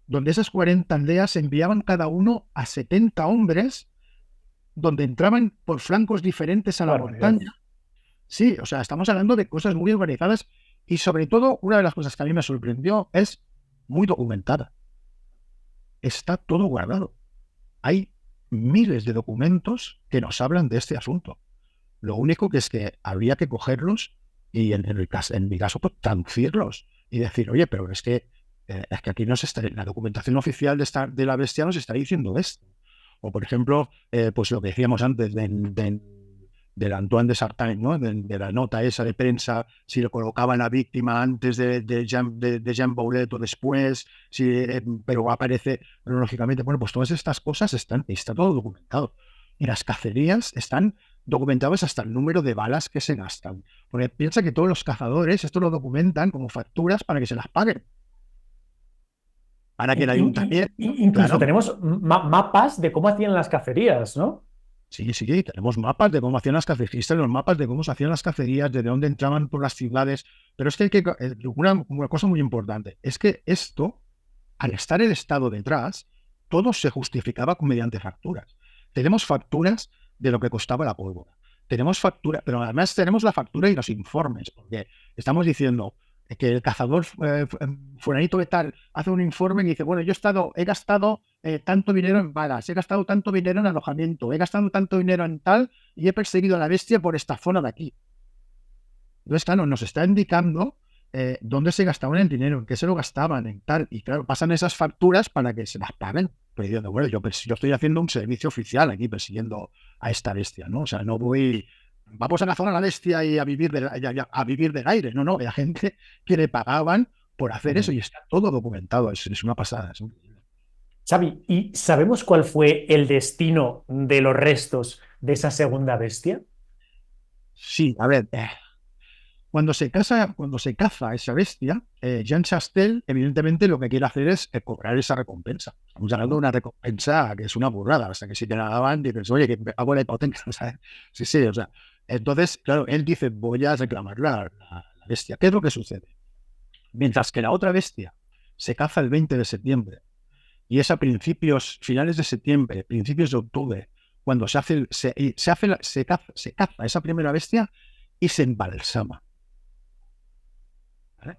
donde esas 40 aldeas enviaban cada uno a 70 hombres, donde entraban por flancos diferentes a la montaña. Sí, o sea, estamos hablando de cosas muy organizadas y sobre todo, una de las cosas que a mí me sorprendió es muy documentada. Está todo guardado. Hay miles de documentos que nos hablan de este asunto. Lo único que es que habría que cogerlos y en mi caso, pues, traducirlos y decir, oye, pero es que aquí la documentación oficial de la bestia nos está diciendo esto. O, por ejemplo, pues lo que decíamos antes del Antoine de Sartain, ¿no? De la nota esa de prensa, si lo colocaban a víctima antes de Jean Boulet o después, pero aparece cronológicamente. Bueno, pues todas estas cosas está todo documentado. Y las cacerías están documentadas hasta el número de balas que se gastan. Porque piensa que todos los cazadores esto lo documentan como facturas para que se las paguen. Para que el ayuntamiento... Incluso claro, tenemos mapas de cómo hacían las cacerías, ¿no? Sí, tenemos mapas de cómo hacían las cacerías, los mapas de cómo se hacían las cacerías, de dónde entraban por las ciudades. Pero es que una cosa muy importante es que esto, al estar el Estado detrás, todo se justificaba mediante facturas. Tenemos facturas de lo que costaba la pólvora. Tenemos factura, pero además tenemos la factura y los informes, porque estamos diciendo, que el cazador fulanito de tal hace un informe y dice, bueno, he gastado tanto dinero en balas, he gastado tanto dinero en alojamiento, he gastado tanto dinero en tal y he perseguido a la bestia por esta zona de aquí. Entonces, claro, nos está indicando dónde se gastaban el dinero, en qué se lo gastaban, en tal. Y claro, pasan esas facturas para que se las paguen. Pero diciendo, bueno, yo estoy haciendo un servicio oficial aquí persiguiendo a esta bestia, ¿no? O sea, no voy, vamos a cazar a la bestia y a vivir, a vivir del aire. No, la gente que le pagaban por hacer eso y está todo documentado. Es una pasada. Xavi, ¿y sabemos cuál fue el destino de los restos de esa segunda bestia? Sí, a ver, cuando se caza esa bestia, Jean Chastel, evidentemente, lo que quiere hacer es cobrar esa recompensa. Estamos hablando de una recompensa que es una burrada. O sea, que si te la daban, dices, oye, que hago la hipoteca. ¿Sabes? Sí, o sea. Entonces, claro, él dice, voy a reclamar la bestia. ¿Qué es lo que sucede? Mientras que la otra bestia se caza el 20 de septiembre y es a finales de septiembre, principios de octubre, cuando se caza esa primera bestia y se embalsama. ¿Vale?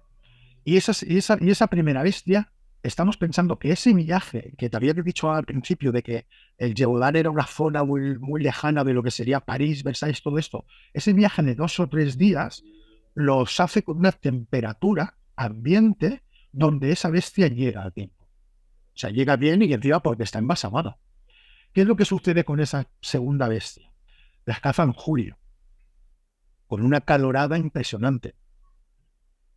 Y esa primera bestia, estamos pensando que ese viaje que te había dicho al principio de que el Gévaudan era una zona muy, muy lejana de lo que sería París, Versalles, todo esto, ese viaje de 2 o 3 días los hace con una temperatura ambiente donde esa bestia llega a tiempo. O sea, llega bien y encima porque está embalsamada. ¿Qué es lo que sucede con esa segunda bestia? La caza en julio, con una calorada impresionante.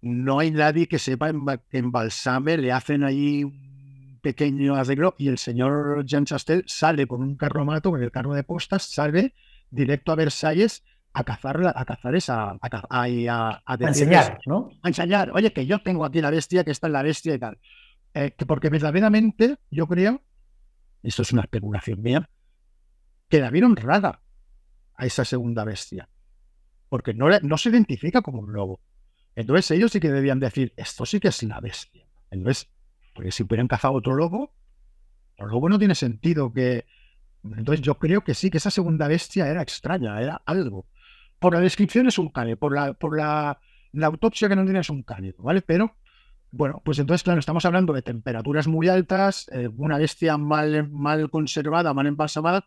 No hay nadie que sepa que embalsame, le hacen ahí un pequeño arreglo y el señor Jean Chastel sale con un carromato, con el carro de postas, sale directo a Versalles a cazar a decirles, Enseñar, ¿no? a enseñar, oye, que yo tengo aquí la bestia, que está en la bestia y tal. Porque verdaderamente yo creo, esto es una especulación mía, que la vieron rara a esa segunda bestia, porque no se identifica como un lobo. Entonces ellos sí que debían decir, esto sí que es la bestia. Entonces, porque si hubieran cazado otro lobo no tiene sentido que... Entonces yo creo que sí, que esa segunda bestia era extraña, era algo. Por la descripción es un cánido, la autopsia que no tiene es un cánido, ¿vale? Pero, bueno, pues entonces, claro, estamos hablando de temperaturas muy altas, una bestia mal conservada, mal embalsamada,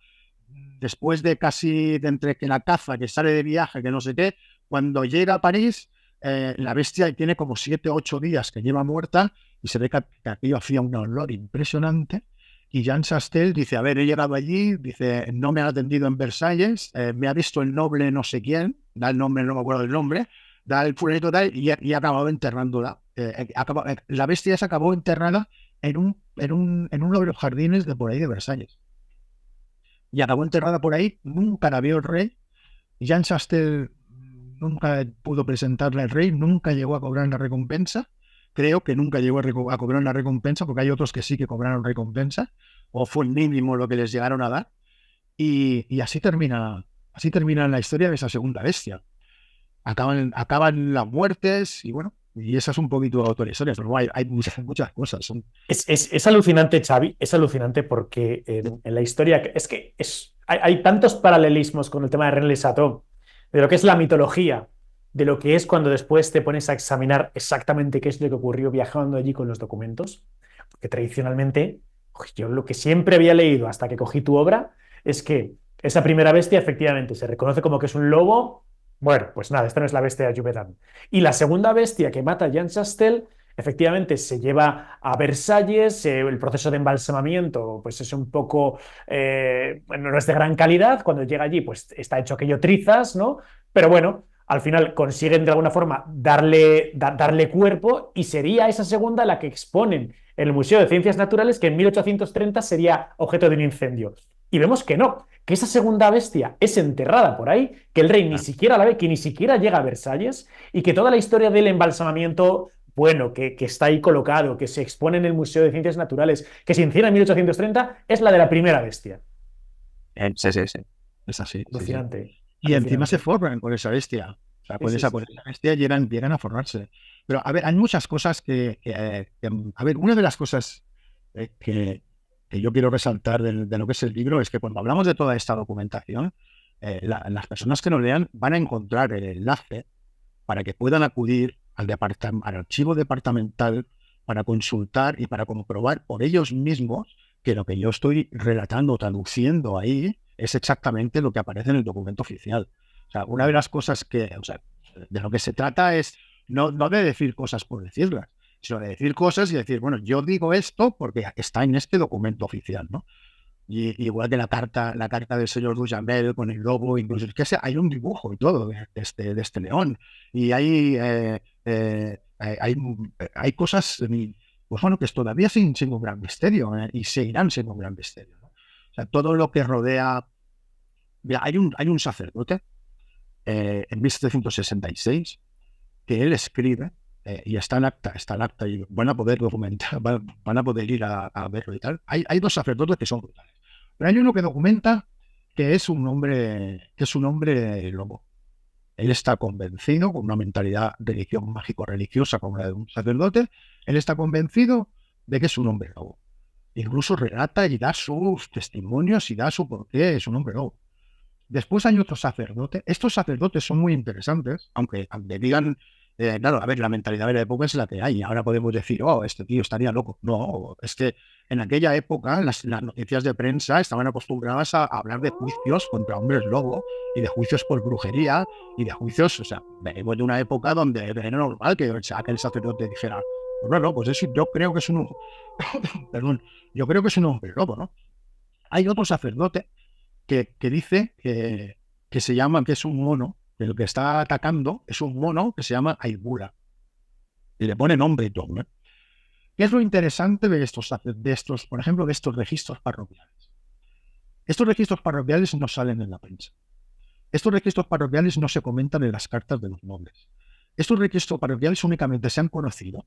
después de casi de entre que la caza, que sale de viaje, que no sé qué, cuando llega a París, la bestia tiene como 7 o 8 días que lleva muerta y se ve que aquello hacía un olor impresionante. Y Jean Chastel dice, a ver, he llegado allí, dice, no me han atendido en Versalles, me ha visto el noble no sé quién, da el nombre, no me acuerdo del nombre, da el fulanito tal y ha acabado enterrándola. La bestia se acabó enterrada en uno de los jardines de por ahí de Versalles. Y acabó enterrada por ahí, nunca la vio el rey. Jean Chastel nunca pudo presentarle al rey, nunca llegó a cobrar la recompensa. Creo que nunca llegó a cobrar la recompensa, porque hay otros que sí que cobraron recompensa, o fue el mínimo lo que les llegaron a dar. Y así termina la historia de esa segunda bestia. Acaban las muertes y bueno, y esa es un poquito otra historia, pero hay muchas cosas. Es alucinante, Xavi, es alucinante porque en la historia es que hay tantos paralelismos con el tema de René Lesató, de lo que es la mitología, de lo que es cuando después te pones a examinar exactamente qué es lo que ocurrió viajando allí con los documentos, porque tradicionalmente, yo lo que siempre había leído hasta que cogí tu obra es que esa primera bestia efectivamente se reconoce como que es un lobo. Bueno, pues nada, esta no es la bestia de Juvedan. Y la segunda bestia que mata a Jean Chastel, efectivamente se lleva a Versalles, el proceso de embalsamamiento pues es un poco, bueno, no es de gran calidad, cuando llega allí pues está hecho aquello trizas, ¿no? Pero bueno, al final consiguen de alguna forma darle cuerpo y sería esa segunda la que exponen en el Museo de Ciencias Naturales, que en 1830 sería objeto de un incendio. Y vemos que no, que esa segunda bestia es enterrada por ahí, que el rey ni siquiera la ve, que ni siquiera llega a Versalles y que toda la historia del embalsamamiento, bueno, que está ahí colocado, que se expone en el Museo de Ciencias Naturales, que se inicia en 1830, es la de la primera bestia. Sí. Es así. Alucinante. Sí. Y encima se Alucinante. forran con esa bestia. O sea, con Sí, esa, sí, con sí. esa bestia llegan a forrarse. Pero, a ver, hay muchas cosas a ver, una de las cosas que yo quiero resaltar de lo que es el libro es que cuando hablamos de toda esta documentación, las personas que nos lean van a encontrar el enlace para que puedan acudir al archivo departamental para consultar y para comprobar por ellos mismos que lo que yo estoy relatando, traduciendo ahí, es exactamente lo que aparece en el documento oficial. O sea, una de las cosas o sea, de lo que se trata es no de decir cosas por decirlas, sino de decir cosas y decir, bueno, yo digo esto porque está en este documento oficial, ¿no? Y igual que la carta del señor Duhamel con el lobo, incluso es que hay un dibujo y todo de este león. Y hay cosas, pues bueno, que todavía siguen siendo un gran misterio, y seguirán siendo un gran misterio, ¿no? O sea, todo lo que rodea. Mira, hay un sacerdote en 1766 que él escribe, y está en acta, y van a poder documentar, van a poder ir a verlo y tal. Hay dos sacerdotes que son brutales. Pero hay uno que documenta que es un hombre lobo. Él está convencido, con una mentalidad religión mágico-religiosa como la de un sacerdote, él está convencido de que es un hombre lobo. Incluso relata y da sus testimonios y da su por qué es un hombre lobo. Después hay otros sacerdotes. Estos sacerdotes son muy interesantes, aunque digan, claro, a ver, la mentalidad de la época es la que hay. Ahora podemos decir, oh, este tío estaría loco. No, es que en aquella época las noticias de prensa estaban acostumbradas a hablar de juicios contra hombres lobo y de juicios por brujería y de juicios, o sea, venimos de una época donde era normal que aquel sacerdote dijera, pues no, pues eso yo creo que es un, perdón, yo creo que es un hombre lobo, ¿no? Hay otro sacerdote que dice que se llama, que es un mono, que lo que está atacando es un mono que se llama Aibura. Y le pone nombre y todo, ¿eh? ¿Qué es lo interesante de estos, por ejemplo, de estos registros parroquiales? Estos registros parroquiales no salen en la prensa. Estos registros parroquiales no se comentan en las cartas de los nobles. Estos registros parroquiales únicamente se han conocido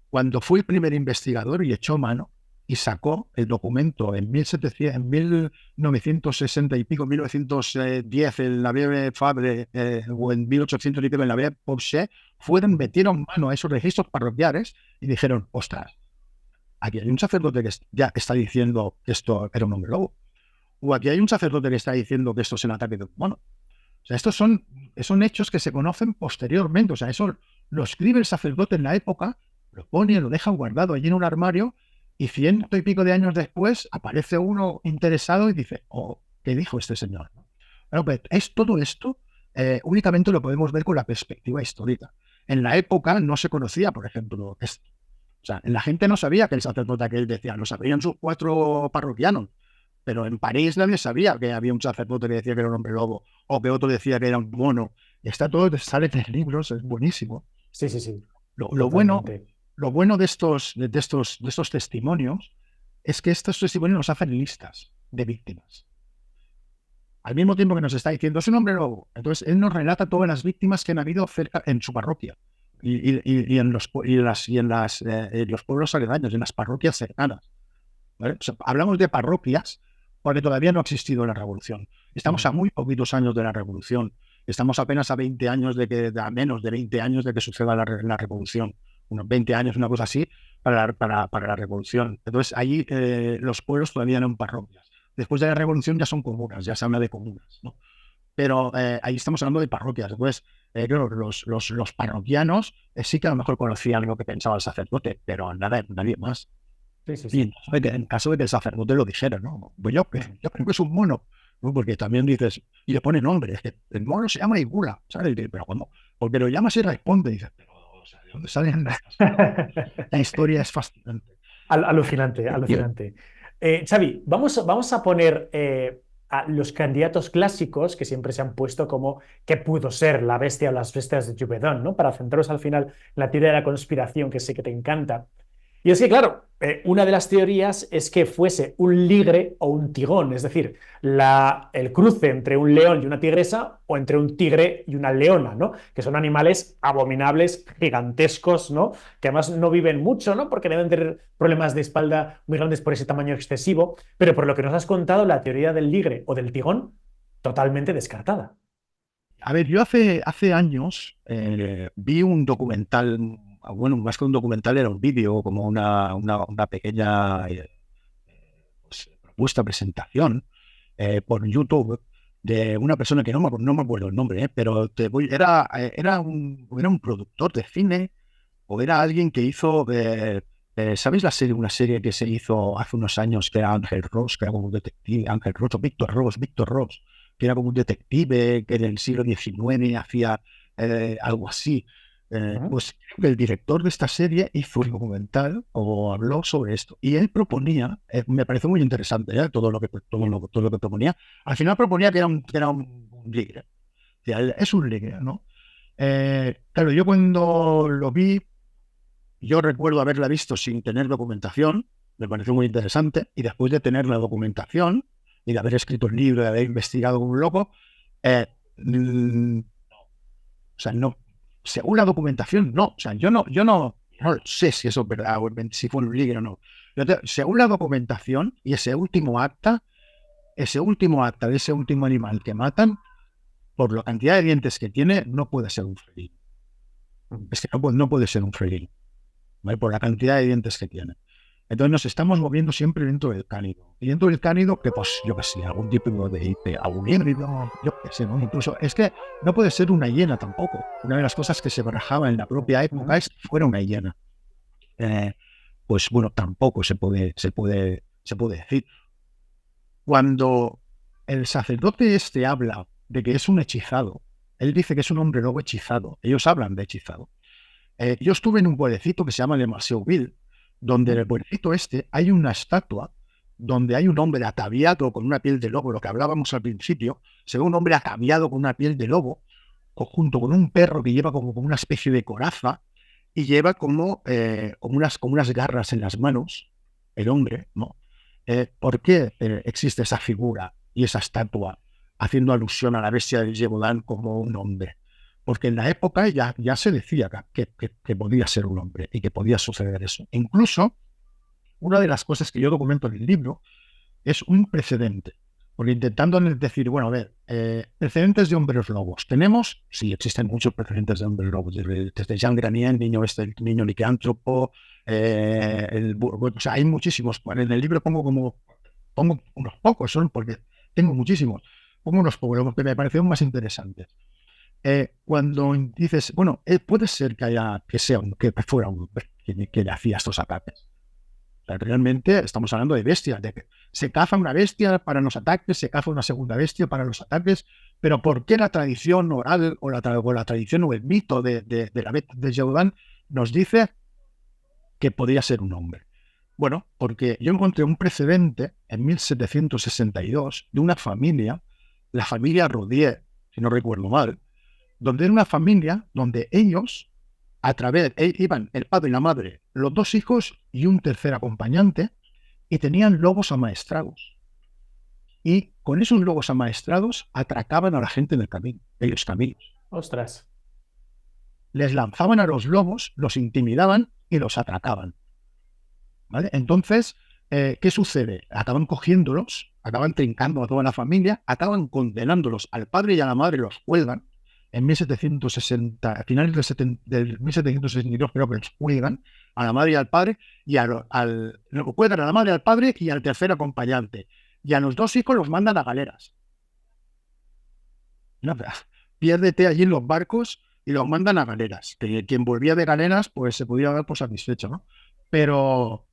cuando fue el primer investigador y echó mano y sacó el documento en 1960 y pico, 1910 en la Vieille Fabre, o en 1800 y pico en la Vieille Porsche, metieron mano a esos registros parroquiales y dijeron, ostras, aquí hay un sacerdote que ya está diciendo que esto era un hombre lobo, o aquí hay un sacerdote que está diciendo que esto es el ataque de un mono. O sea, estos son hechos que se conocen posteriormente. O sea, eso lo escribe el sacerdote en la época, lo pone, lo deja guardado allí en un armario, y 100 y pico de años después aparece uno interesado y dice, oh, ¿qué dijo este señor? Bueno, pues todo esto únicamente lo podemos ver con la perspectiva histórica. En la época no se conocía, por ejemplo, esto. O sea, la gente no sabía que el sacerdote aquel decía, lo sabían sus 4 parroquianos. Pero en París nadie sabía que había un sacerdote que decía que era un hombre lobo o que otro decía que era un mono. Está todo, sale en libros, es buenísimo. Sí, sí, sí, Lo bueno, totalmente. lo bueno de estos testimonios es que estos testimonios nos hacen listas de víctimas. Al mismo tiempo que nos está diciendo, es un hombre lobo. Entonces, él nos relata todas las víctimas que han habido cerca en su parroquia y en los pueblos aledaños, en las parroquias cercanas, ¿vale? O sea, hablamos de parroquias porque todavía no ha existido la revolución. Estamos a muy poquitos años de la revolución. Estamos apenas a 20 años a menos de 20 años de que suceda la revolución. Unos 20 años, una cosa así, para la revolución. Entonces, allí los pueblos todavía no son parroquias. Después de la revolución ya son comunas, ya se habla de comunas, ¿no? Pero ahí estamos hablando de parroquias. Entonces, claro, los parroquianos sí que a lo mejor conocían lo que pensaba el sacerdote, pero nadie más. Sí, sí, Y sí. en caso de que el sacerdote lo dijera, ¿no? Pues yo creo que es un mono, ¿no? Porque también dices, y le pone nombre, es que el mono se llama Igula, ¿sabes? Pero cuando, porque lo llamas y responde, y dices, pero, o sea, ¿de dónde salen estas cosas? La historia es fascinante. Alucinante, alucinante. Xavi, vamos a poner a los candidatos clásicos que siempre se han puesto como qué pudo ser la bestia o las bestias de Juvedón, ¿no? Para centraros al final en la teoría de la conspiración, que sé que te encanta. Y es que, claro, una de las teorías es que fuese un ligre o un tigón, es decir, el cruce entre un león y una tigresa o entre un tigre y una leona, ¿no? Que son animales abominables, gigantescos, ¿no? Que además no viven mucho, ¿no? Porque deben tener problemas de espalda muy grandes por ese tamaño excesivo, pero por lo que nos has contado, la teoría del ligre o del tigón, totalmente descartada. A ver, yo hace años vi un documental, bueno, más que un documental era un vídeo, como una pequeña pues, propuesta, presentación por YouTube, de una persona que no me acuerdo el nombre, pero era un productor de cine o era alguien que hizo, ¿sabéis una serie que se hizo hace unos años que era Ángel Ross, que era como un detective, Ángel Ross o Víctor Ross, que era como un detective que en el siglo XIX hacía algo así. Pues creo que el director de esta serie hizo un documental o habló sobre esto y él proponía, me pareció muy interesante todo lo que proponía. Al final proponía que era un líder, o sea, es un líder, ¿no? Claro, yo cuando lo vi, yo recuerdo haberla visto sin tener documentación, me pareció muy interesante, y después de tener la documentación y de haber escrito el libro, de haber investigado como un loco, eh, o sea, no, según la documentación, no. O sea, no sé si eso es verdad o si fue un líder o no. Según la documentación y ese último acta de ese último animal que matan, por la cantidad de dientes que tiene, no puede ser un felino. Es que no puede ser un felino, ¿vale? Por la cantidad de dientes que tiene. Entonces nos estamos moviendo siempre dentro del cánido. Y dentro del cánido, que pues, yo qué sé, algún tipo de algún híbrido, yo qué sé, ¿no? Incluso es que no puede ser una hiena tampoco. Una de las cosas que se barajaba en la propia época es que fuera una hiena. Pues bueno, tampoco se puede decir. Cuando el sacerdote habla de que es un hechizado, él dice que es un hombre lobo hechizado. Ellos hablan de hechizado. Yo estuve en un pueblecito que se llama Le Marseauville, donde en el pueblecito hay una estatua donde hay un hombre ataviado con una piel de lobo, lo que hablábamos al principio, se ve un hombre ataviado con una piel de lobo, junto con un perro que lleva como una especie de coraza y lleva como unas garras en las manos, el hombre, ¿no? ¿Por qué existe esa figura y esa estatua haciendo alusión a la bestia del Gévaudan como un hombre? Porque en la época ya se decía que podía ser un hombre y que podía suceder eso. Incluso, una de las cosas que yo documento en el libro es un precedente. Porque intentando decir, bueno, a ver, precedentes de hombres lobos. Tenemos, sí, existen muchos precedentes de hombres lobos. Desde Jean Granier, el niño licántropo, o sea, hay muchísimos. Bueno, en el libro pongo unos pocos, son porque tengo muchísimos. Pongo unos pocos, los que me parecieron más interesantes. Cuando dices, bueno, puede ser que fuera un hombre que le hacía estos ataques. O sea, realmente estamos hablando de bestias, de que se caza una bestia para los ataques, se caza una segunda bestia para los ataques, pero ¿por qué la tradición oral o la tradición o el mito de la bestia de Gévaudan nos dice que podría ser un hombre? Bueno, porque yo encontré un precedente en 1762 de una familia, la familia Rodier, si no recuerdo mal, donde era una familia donde ellos, iban el padre y la madre, los dos hijos y un tercer acompañante, y tenían lobos amaestrados. Y con esos lobos amaestrados atracaban a la gente en los caminos. Ostras. Les lanzaban a los lobos, los intimidaban y los atracaban. ¿Vale? Entonces, ¿qué sucede? Acaban cogiéndolos, acaban trincando a toda la familia, acaban condenándolos al padre y a la madre, los cuelgan. En 1760, a finales del 1762, creo que los cuelgan a la madre y al padre, y cuelgan a la madre, al padre y al tercer acompañante. Y a los dos hijos los mandan a galeras. No, piérdete allí en los barcos y los mandan a galeras. Que quien volvía de galeras, pues se podía dar por satisfecho, ¿no? Pero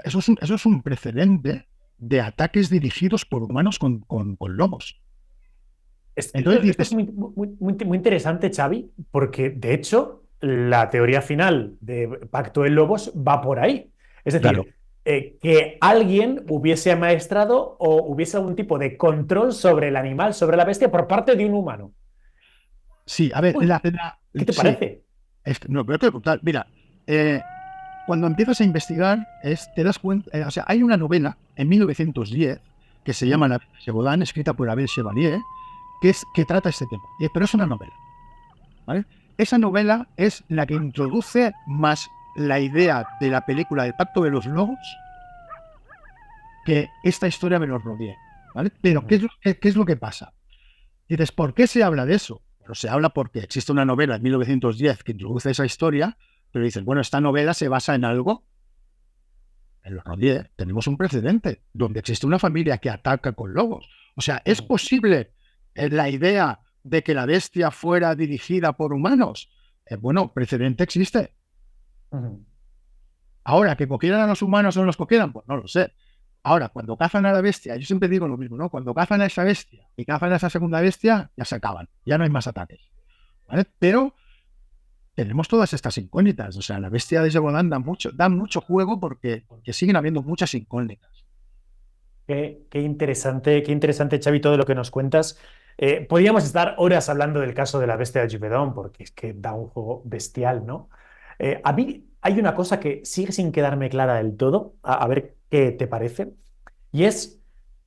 eso es un precedente de ataques dirigidos por humanos con lobos. Entonces Esto es muy interesante, Xavi, porque de hecho la teoría final de Pacto de Lobos va por ahí. Es claro. decir, que alguien hubiese amaestrado o hubiese algún tipo de control sobre el animal, sobre la bestia, por parte de un humano. Sí, a ver, Uy, ¿qué te sí, parece? no, pero brutal. Mira, cuando empiezas a investigar, te das cuenta, o sea, hay una novela en 1910 que se llama La Gévaudan, escrita por Abel Chevalier, que trata este tema. Pero es una novela, ¿vale? Esa novela es la que introduce más la idea de la película del Pacto de los Lobos que esta historia me lo rodea, ¿vale? Pero ¿qué es lo que pasa? Dices, ¿por qué se habla de eso? Pero se habla porque existe una novela en 1910 que introduce esa historia, pero dices, bueno, esta novela se basa en algo. En los Rodier tenemos un precedente donde existe una familia que ataca con lobos. O sea, es posible la idea de que la bestia fuera dirigida por humanos, bueno, precedente existe. Ujú. Ahora, que cogieran a los humanos o no los cogieran, pues no lo sé. Ahora, cuando cazan a la bestia, yo siempre digo lo mismo, ¿no? Cuando cazan a esa bestia y cazan a esa segunda bestia, ya se acaban, ya no hay más ataques, ¿vale? Pero tenemos todas estas incógnitas. O sea, la bestia de Shadowland da mucho juego porque siguen habiendo muchas incógnitas. Qué interesante, Xavi, todo lo que nos cuentas. Podríamos estar horas hablando del caso de la bestia de Givaudan, porque es que da un juego bestial, ¿no? A mí hay una cosa que sigue sin quedarme clara del todo, a ver qué te parece, y es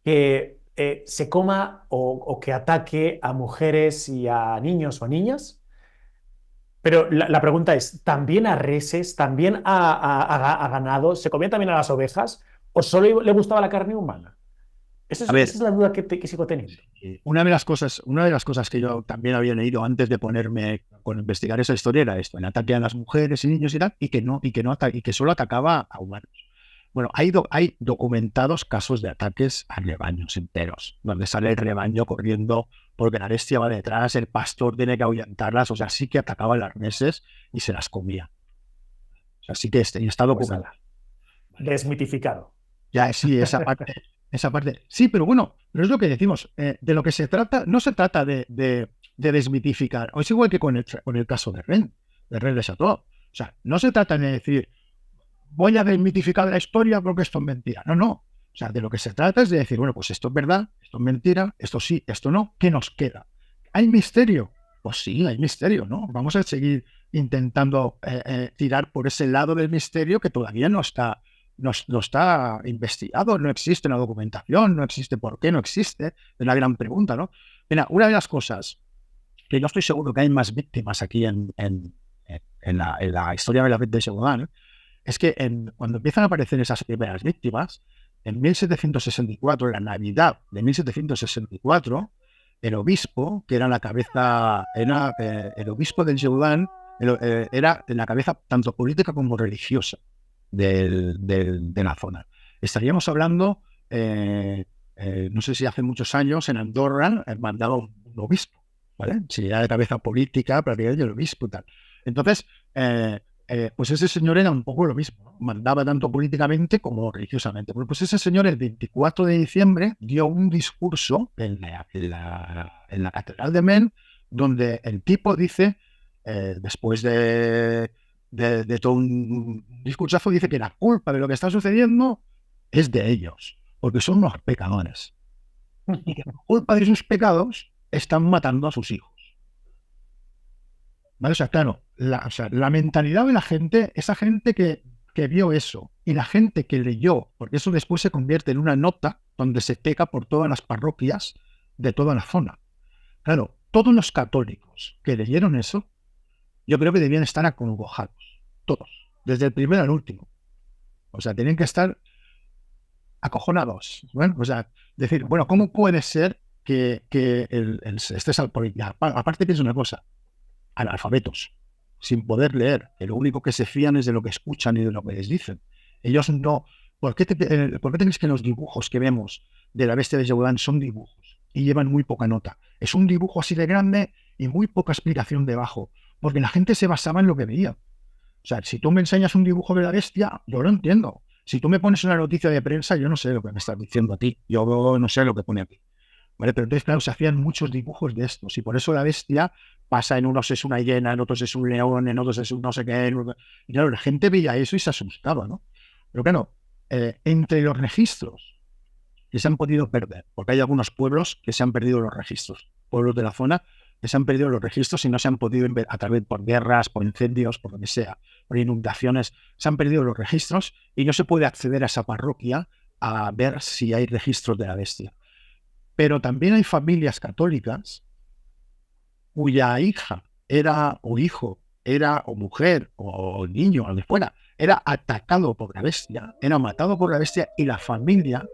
que se coma o que ataque a mujeres y a niños o a niñas. Pero la pregunta es, ¿también a reses, también a ganado? ¿Se comía también a las ovejas? ¿O solo le gustaba la carne humana? A Esa es ver, la duda que sigo teniendo. una de las cosas que yo también había leído antes de ponerme con investigar esa historia era esto, en ataque a las mujeres y niños y tal, y que solo atacaba a humanos. Bueno, hay documentados casos de ataques a rebaños enteros, donde sale el rebaño corriendo porque la bestia va detrás, el pastor tiene que ahuyentarlas, o sea, sí que atacaba a las reses y se las comía. O sea, sí que está Pues documentado. nada, desmitificado. Ya, sí, esa parte. Sí, pero bueno, pero es lo que decimos. De lo que se trata, no se trata de desmitificar. O es igual que con el caso de Ren de Chateau. O sea, no se trata de decir, voy a desmitificar la historia porque esto es mentira. No, no. O sea, de lo que se trata es de decir, bueno, pues esto es verdad, esto es mentira, esto sí, esto no. ¿Qué nos queda? ¿Hay misterio? Pues sí, hay misterio, ¿no? Vamos a seguir intentando tirar por ese lado del misterio que todavía no está investigado, no existe una documentación, no existe por qué, no existe. Es la gran pregunta, ¿no? Mira, una de las cosas que yo estoy seguro que hay más víctimas aquí en la historia de la red de Segudan, es que cuando empiezan a aparecer esas primeras víctimas, en 1764, en la Navidad de 1764, el obispo, que era la cabeza, el obispo del Segudan, era la cabeza tanto política como religiosa de la zona. Estaríamos hablando, no sé si hace muchos años, en Andorra, mandaba un obispo, ¿vale? Si era de cabeza política, prácticamente el obispo y tal. Entonces, pues ese señor era un poco lo mismo, ¿no? Mandaba tanto políticamente como religiosamente. Bueno, pues ese señor el 24 de diciembre dio un discurso en la Catedral de Men, donde el tipo dice, después de todo un discursazo, dice que la culpa de lo que está sucediendo es de ellos, porque son unos pecadores. Y que por culpa de sus pecados están matando a sus hijos. ¿Vale? O sea, claro, la mentalidad de la gente, esa gente que vio eso, y la gente que leyó, porque eso después se convierte en una nota donde se peca por todas las parroquias de toda la zona. Claro, todos los católicos que leyeron eso, yo creo que debían estar acongojados, todos, desde el primero al último. O sea, tienen que estar acojonados. Bueno, o sea, decir, bueno, ¿cómo puede ser que estés al política? Aparte pienso una cosa, analfabetos, sin poder leer, que lo único que se fían es de lo que escuchan y de lo que les dicen. Ellos no. ¿Por qué crees que los dibujos que vemos de la bestia de Shadowland son dibujos y llevan muy poca nota? Es un dibujo así de grande y muy poca explicación debajo, porque la gente se basaba en lo que veía. O sea, si tú me enseñas un dibujo de la bestia, yo lo entiendo. Si tú me pones una noticia de prensa, yo no sé lo que me estás diciendo a ti. Yo no sé lo que pone aquí. ¿Vale? Pero entonces, claro, se hacían muchos dibujos de estos. Y por eso la bestia pasa en unos es una hiena, en otros es un león, en otros es un no sé qué. Y claro, la gente veía eso y se asustaba, ¿no? Pero claro, entre los registros que se han podido perder, porque hay algunos pueblos que se han perdido los registros, pueblos de la zona que se han perdido los registros y no se han podido ver a través por guerras, por incendios, por lo que sea, por inundaciones, se han perdido los registros y no se puede acceder a esa parroquia a ver si hay registros de la bestia. Pero también hay familias católicas cuya hija era o hijo, era o mujer o niño, o lo que fuera, era atacado por la bestia, era matado por la bestia y la familia,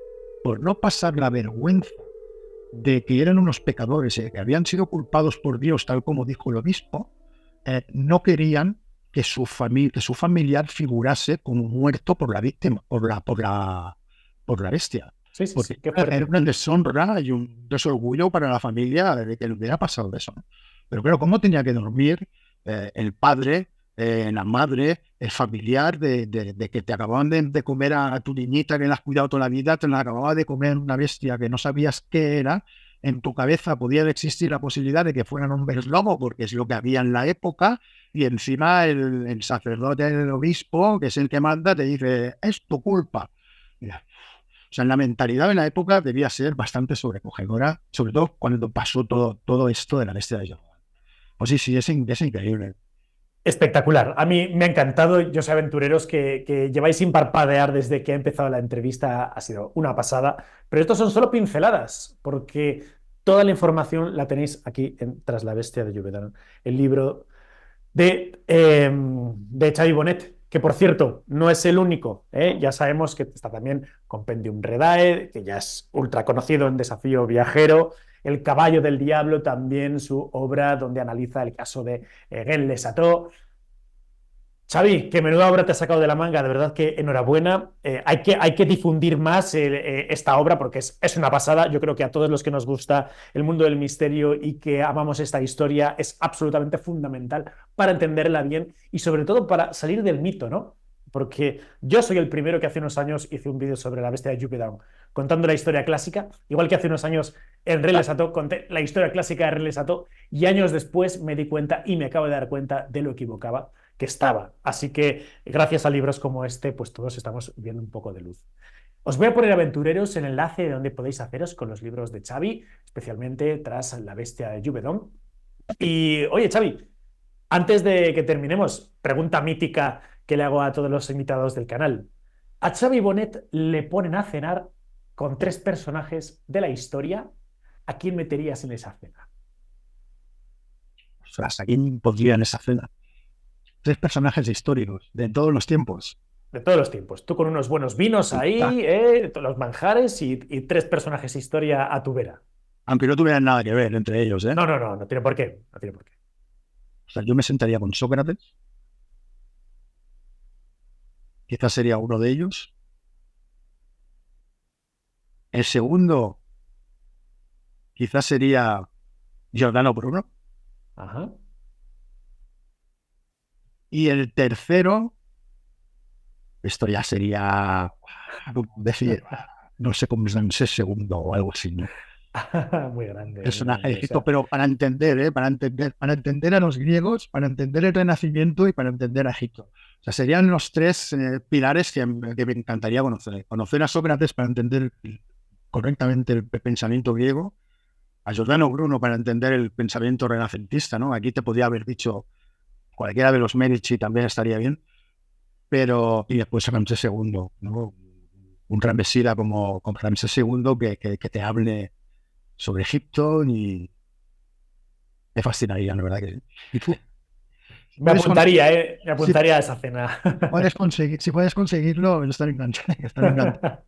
por no pasar la vergüenza de que eran unos pecadores, que habían sido culpados por Dios, tal como dijo el obispo, no querían que su familiar figurase como muerto por la víctima, por la bestia. Sí, sí, Porque sí, qué era fuerte. una deshonra y un desorgullo para la familia de que le hubiera pasado eso, ¿no? Pero claro, ¿cómo tenía que dormir el padre, la madre, el familiar de que te acababan de comer a tu niñita que la has cuidado toda la vida, te la acababa de comer una bestia que no sabías qué era? En tu cabeza podía existir la posibilidad de que fueran hombres lobo, porque es lo que había en la época, y encima el sacerdote, el obispo, que es el que manda, te dice, es tu culpa. Mira, o sea, la mentalidad de la época debía ser bastante sobrecogedora, sobre todo cuando pasó todo esto de la bestia de Jordan. Pues sí, sí, es increíble. Espectacular. A mí me ha encantado. Yo sé, aventureros, que lleváis sin parpadear desde que ha empezado la entrevista. Ha sido una pasada. Pero estos son solo pinceladas, porque toda la información la tenéis aquí en Tras la Bestia de Lluvia, el libro de Xavi Bonet, que por cierto no es el único, ¿eh? Ya sabemos que está también Compendium Redae, que ya es ultra conocido en Desafío Viajero, El Caballo del Diablo, también su obra donde analiza el caso de Gen Les Ató. Xavi, que menuda obra te has sacado de la manga, de verdad que enhorabuena. Hay que difundir más esta obra porque es una pasada. Yo creo que a todos los que nos gusta el mundo del misterio y que amamos esta historia es absolutamente fundamental para entenderla bien y sobre todo para salir del mito, ¿no? Porque yo soy el primero que hace unos años hice un vídeo sobre la bestia de Jupiter contando la historia clásica, igual que hace unos años en René Sato conté la historia clásica de René Sato y años después me di cuenta y me acabo de dar cuenta de lo equivocaba que estaba. Así que gracias a libros como este, pues todos estamos viendo un poco de luz. Os voy a poner, aventureros, el enlace de donde podéis haceros con los libros de Xavi, especialmente tras La Bestia de Juvedón. Y oye, Xavi, antes de que terminemos, pregunta mítica que le hago a todos los invitados del canal. A Xavi Bonet le ponen a cenar con tres personajes de la historia. ¿A quién meterías en esa cena? O sea, hasta aquí podrían esa cena. 3 personajes históricos de todos los tiempos. De todos los tiempos. Tú con unos buenos vinos Ah, ahí, los manjares y tres personajes historia a tu vera. aunque no tuvieran nada que ver entre ellos, ¿eh? No, no, no, no tiene por qué. No tiene por qué. O sea, yo me sentaría con Sócrates, quizás sería uno de ellos. El segundo, quizás sería Giordano Bruno. Ajá. Y el tercero, esto ya sería decir, no sé cómo es Ramsés segundo o algo así, ¿no? Muy grande, muy Personaje de grande. O Egipto, sea, pero para entender, ¿eh? Para entender a los griegos, para entender el Renacimiento y para entender a Egipto. O sea, serían los 3 pilares que me encantaría conocer. Conocer a Sócrates para entender correctamente el pensamiento griego, a Giordano Bruno para entender el pensamiento renacentista, ¿no? Aquí te podría haber dicho cualquiera de los Medici también estaría bien, pero y después a Ramsés II, ¿no? Un Ramesida como Ramsés II que te hable sobre Egipto y me fascinaría, la verdad que sí. Si me puedes, apuntaría, ¿eh? Me si apuntaría a esa cena. si puedes conseguirlo, estaré encantado. Estaré encantado.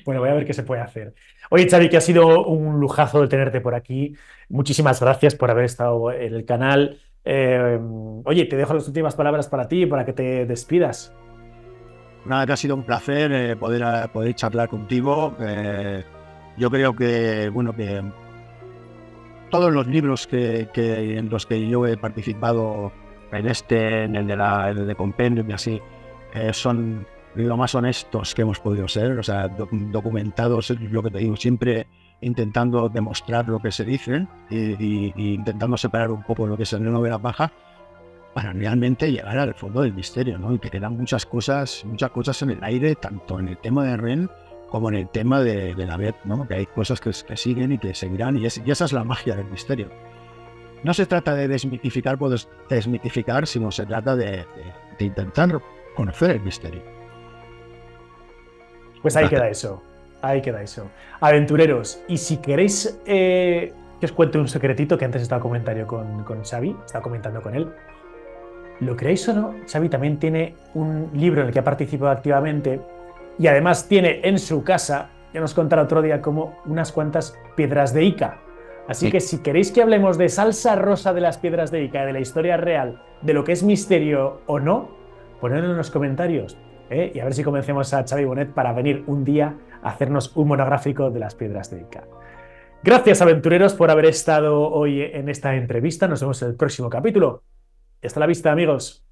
Bueno, voy a ver qué se puede hacer. Oye, Xavi, que ha sido un lujazo el tenerte por aquí. Muchísimas gracias por haber estado en el canal. Oye, te dejo las últimas palabras para ti, para que te despidas. Nada, que ha sido un placer poder charlar contigo. Yo creo que, bueno, que todos los libros en los que yo he participado, en el de Compendium y así, son lo más honestos que hemos podido ser, o sea, documentados, es lo que te digo, siempre intentando demostrar lo que se dice y intentando separar un poco lo que es la novela baja para realmente llegar al fondo del misterio, ¿no? Y que quedan muchas cosas en el aire, tanto en el tema de Ren como en el tema de la Bet, ¿no? Que hay cosas que siguen y que seguirán, y esa es la magia del misterio. No se trata de desmitificar por desmitificar, sino se trata de intentar conocer el misterio. Pues ahí queda eso. Ahí queda eso. Aventureros, y si queréis que os cuente un secretito que antes estaba con Xavi, estaba comentando con él. Lo creéis o no, Xavi también tiene un libro en el que ha participado activamente y además tiene en su casa, ya nos contará otro día, como unas cuantas piedras de Ica. Así Sí. que si queréis que hablemos de salsa rosa de las piedras de Ica, de la historia real, de lo que es misterio o no, ponedlo en los comentarios. Y a ver si convencemos a Xavi Bonet para venir un día hacernos un monográfico de las piedras de Ica. Gracias, aventureros, por haber estado hoy en esta entrevista. Nos vemos en el próximo capítulo. Hasta la vista, amigos.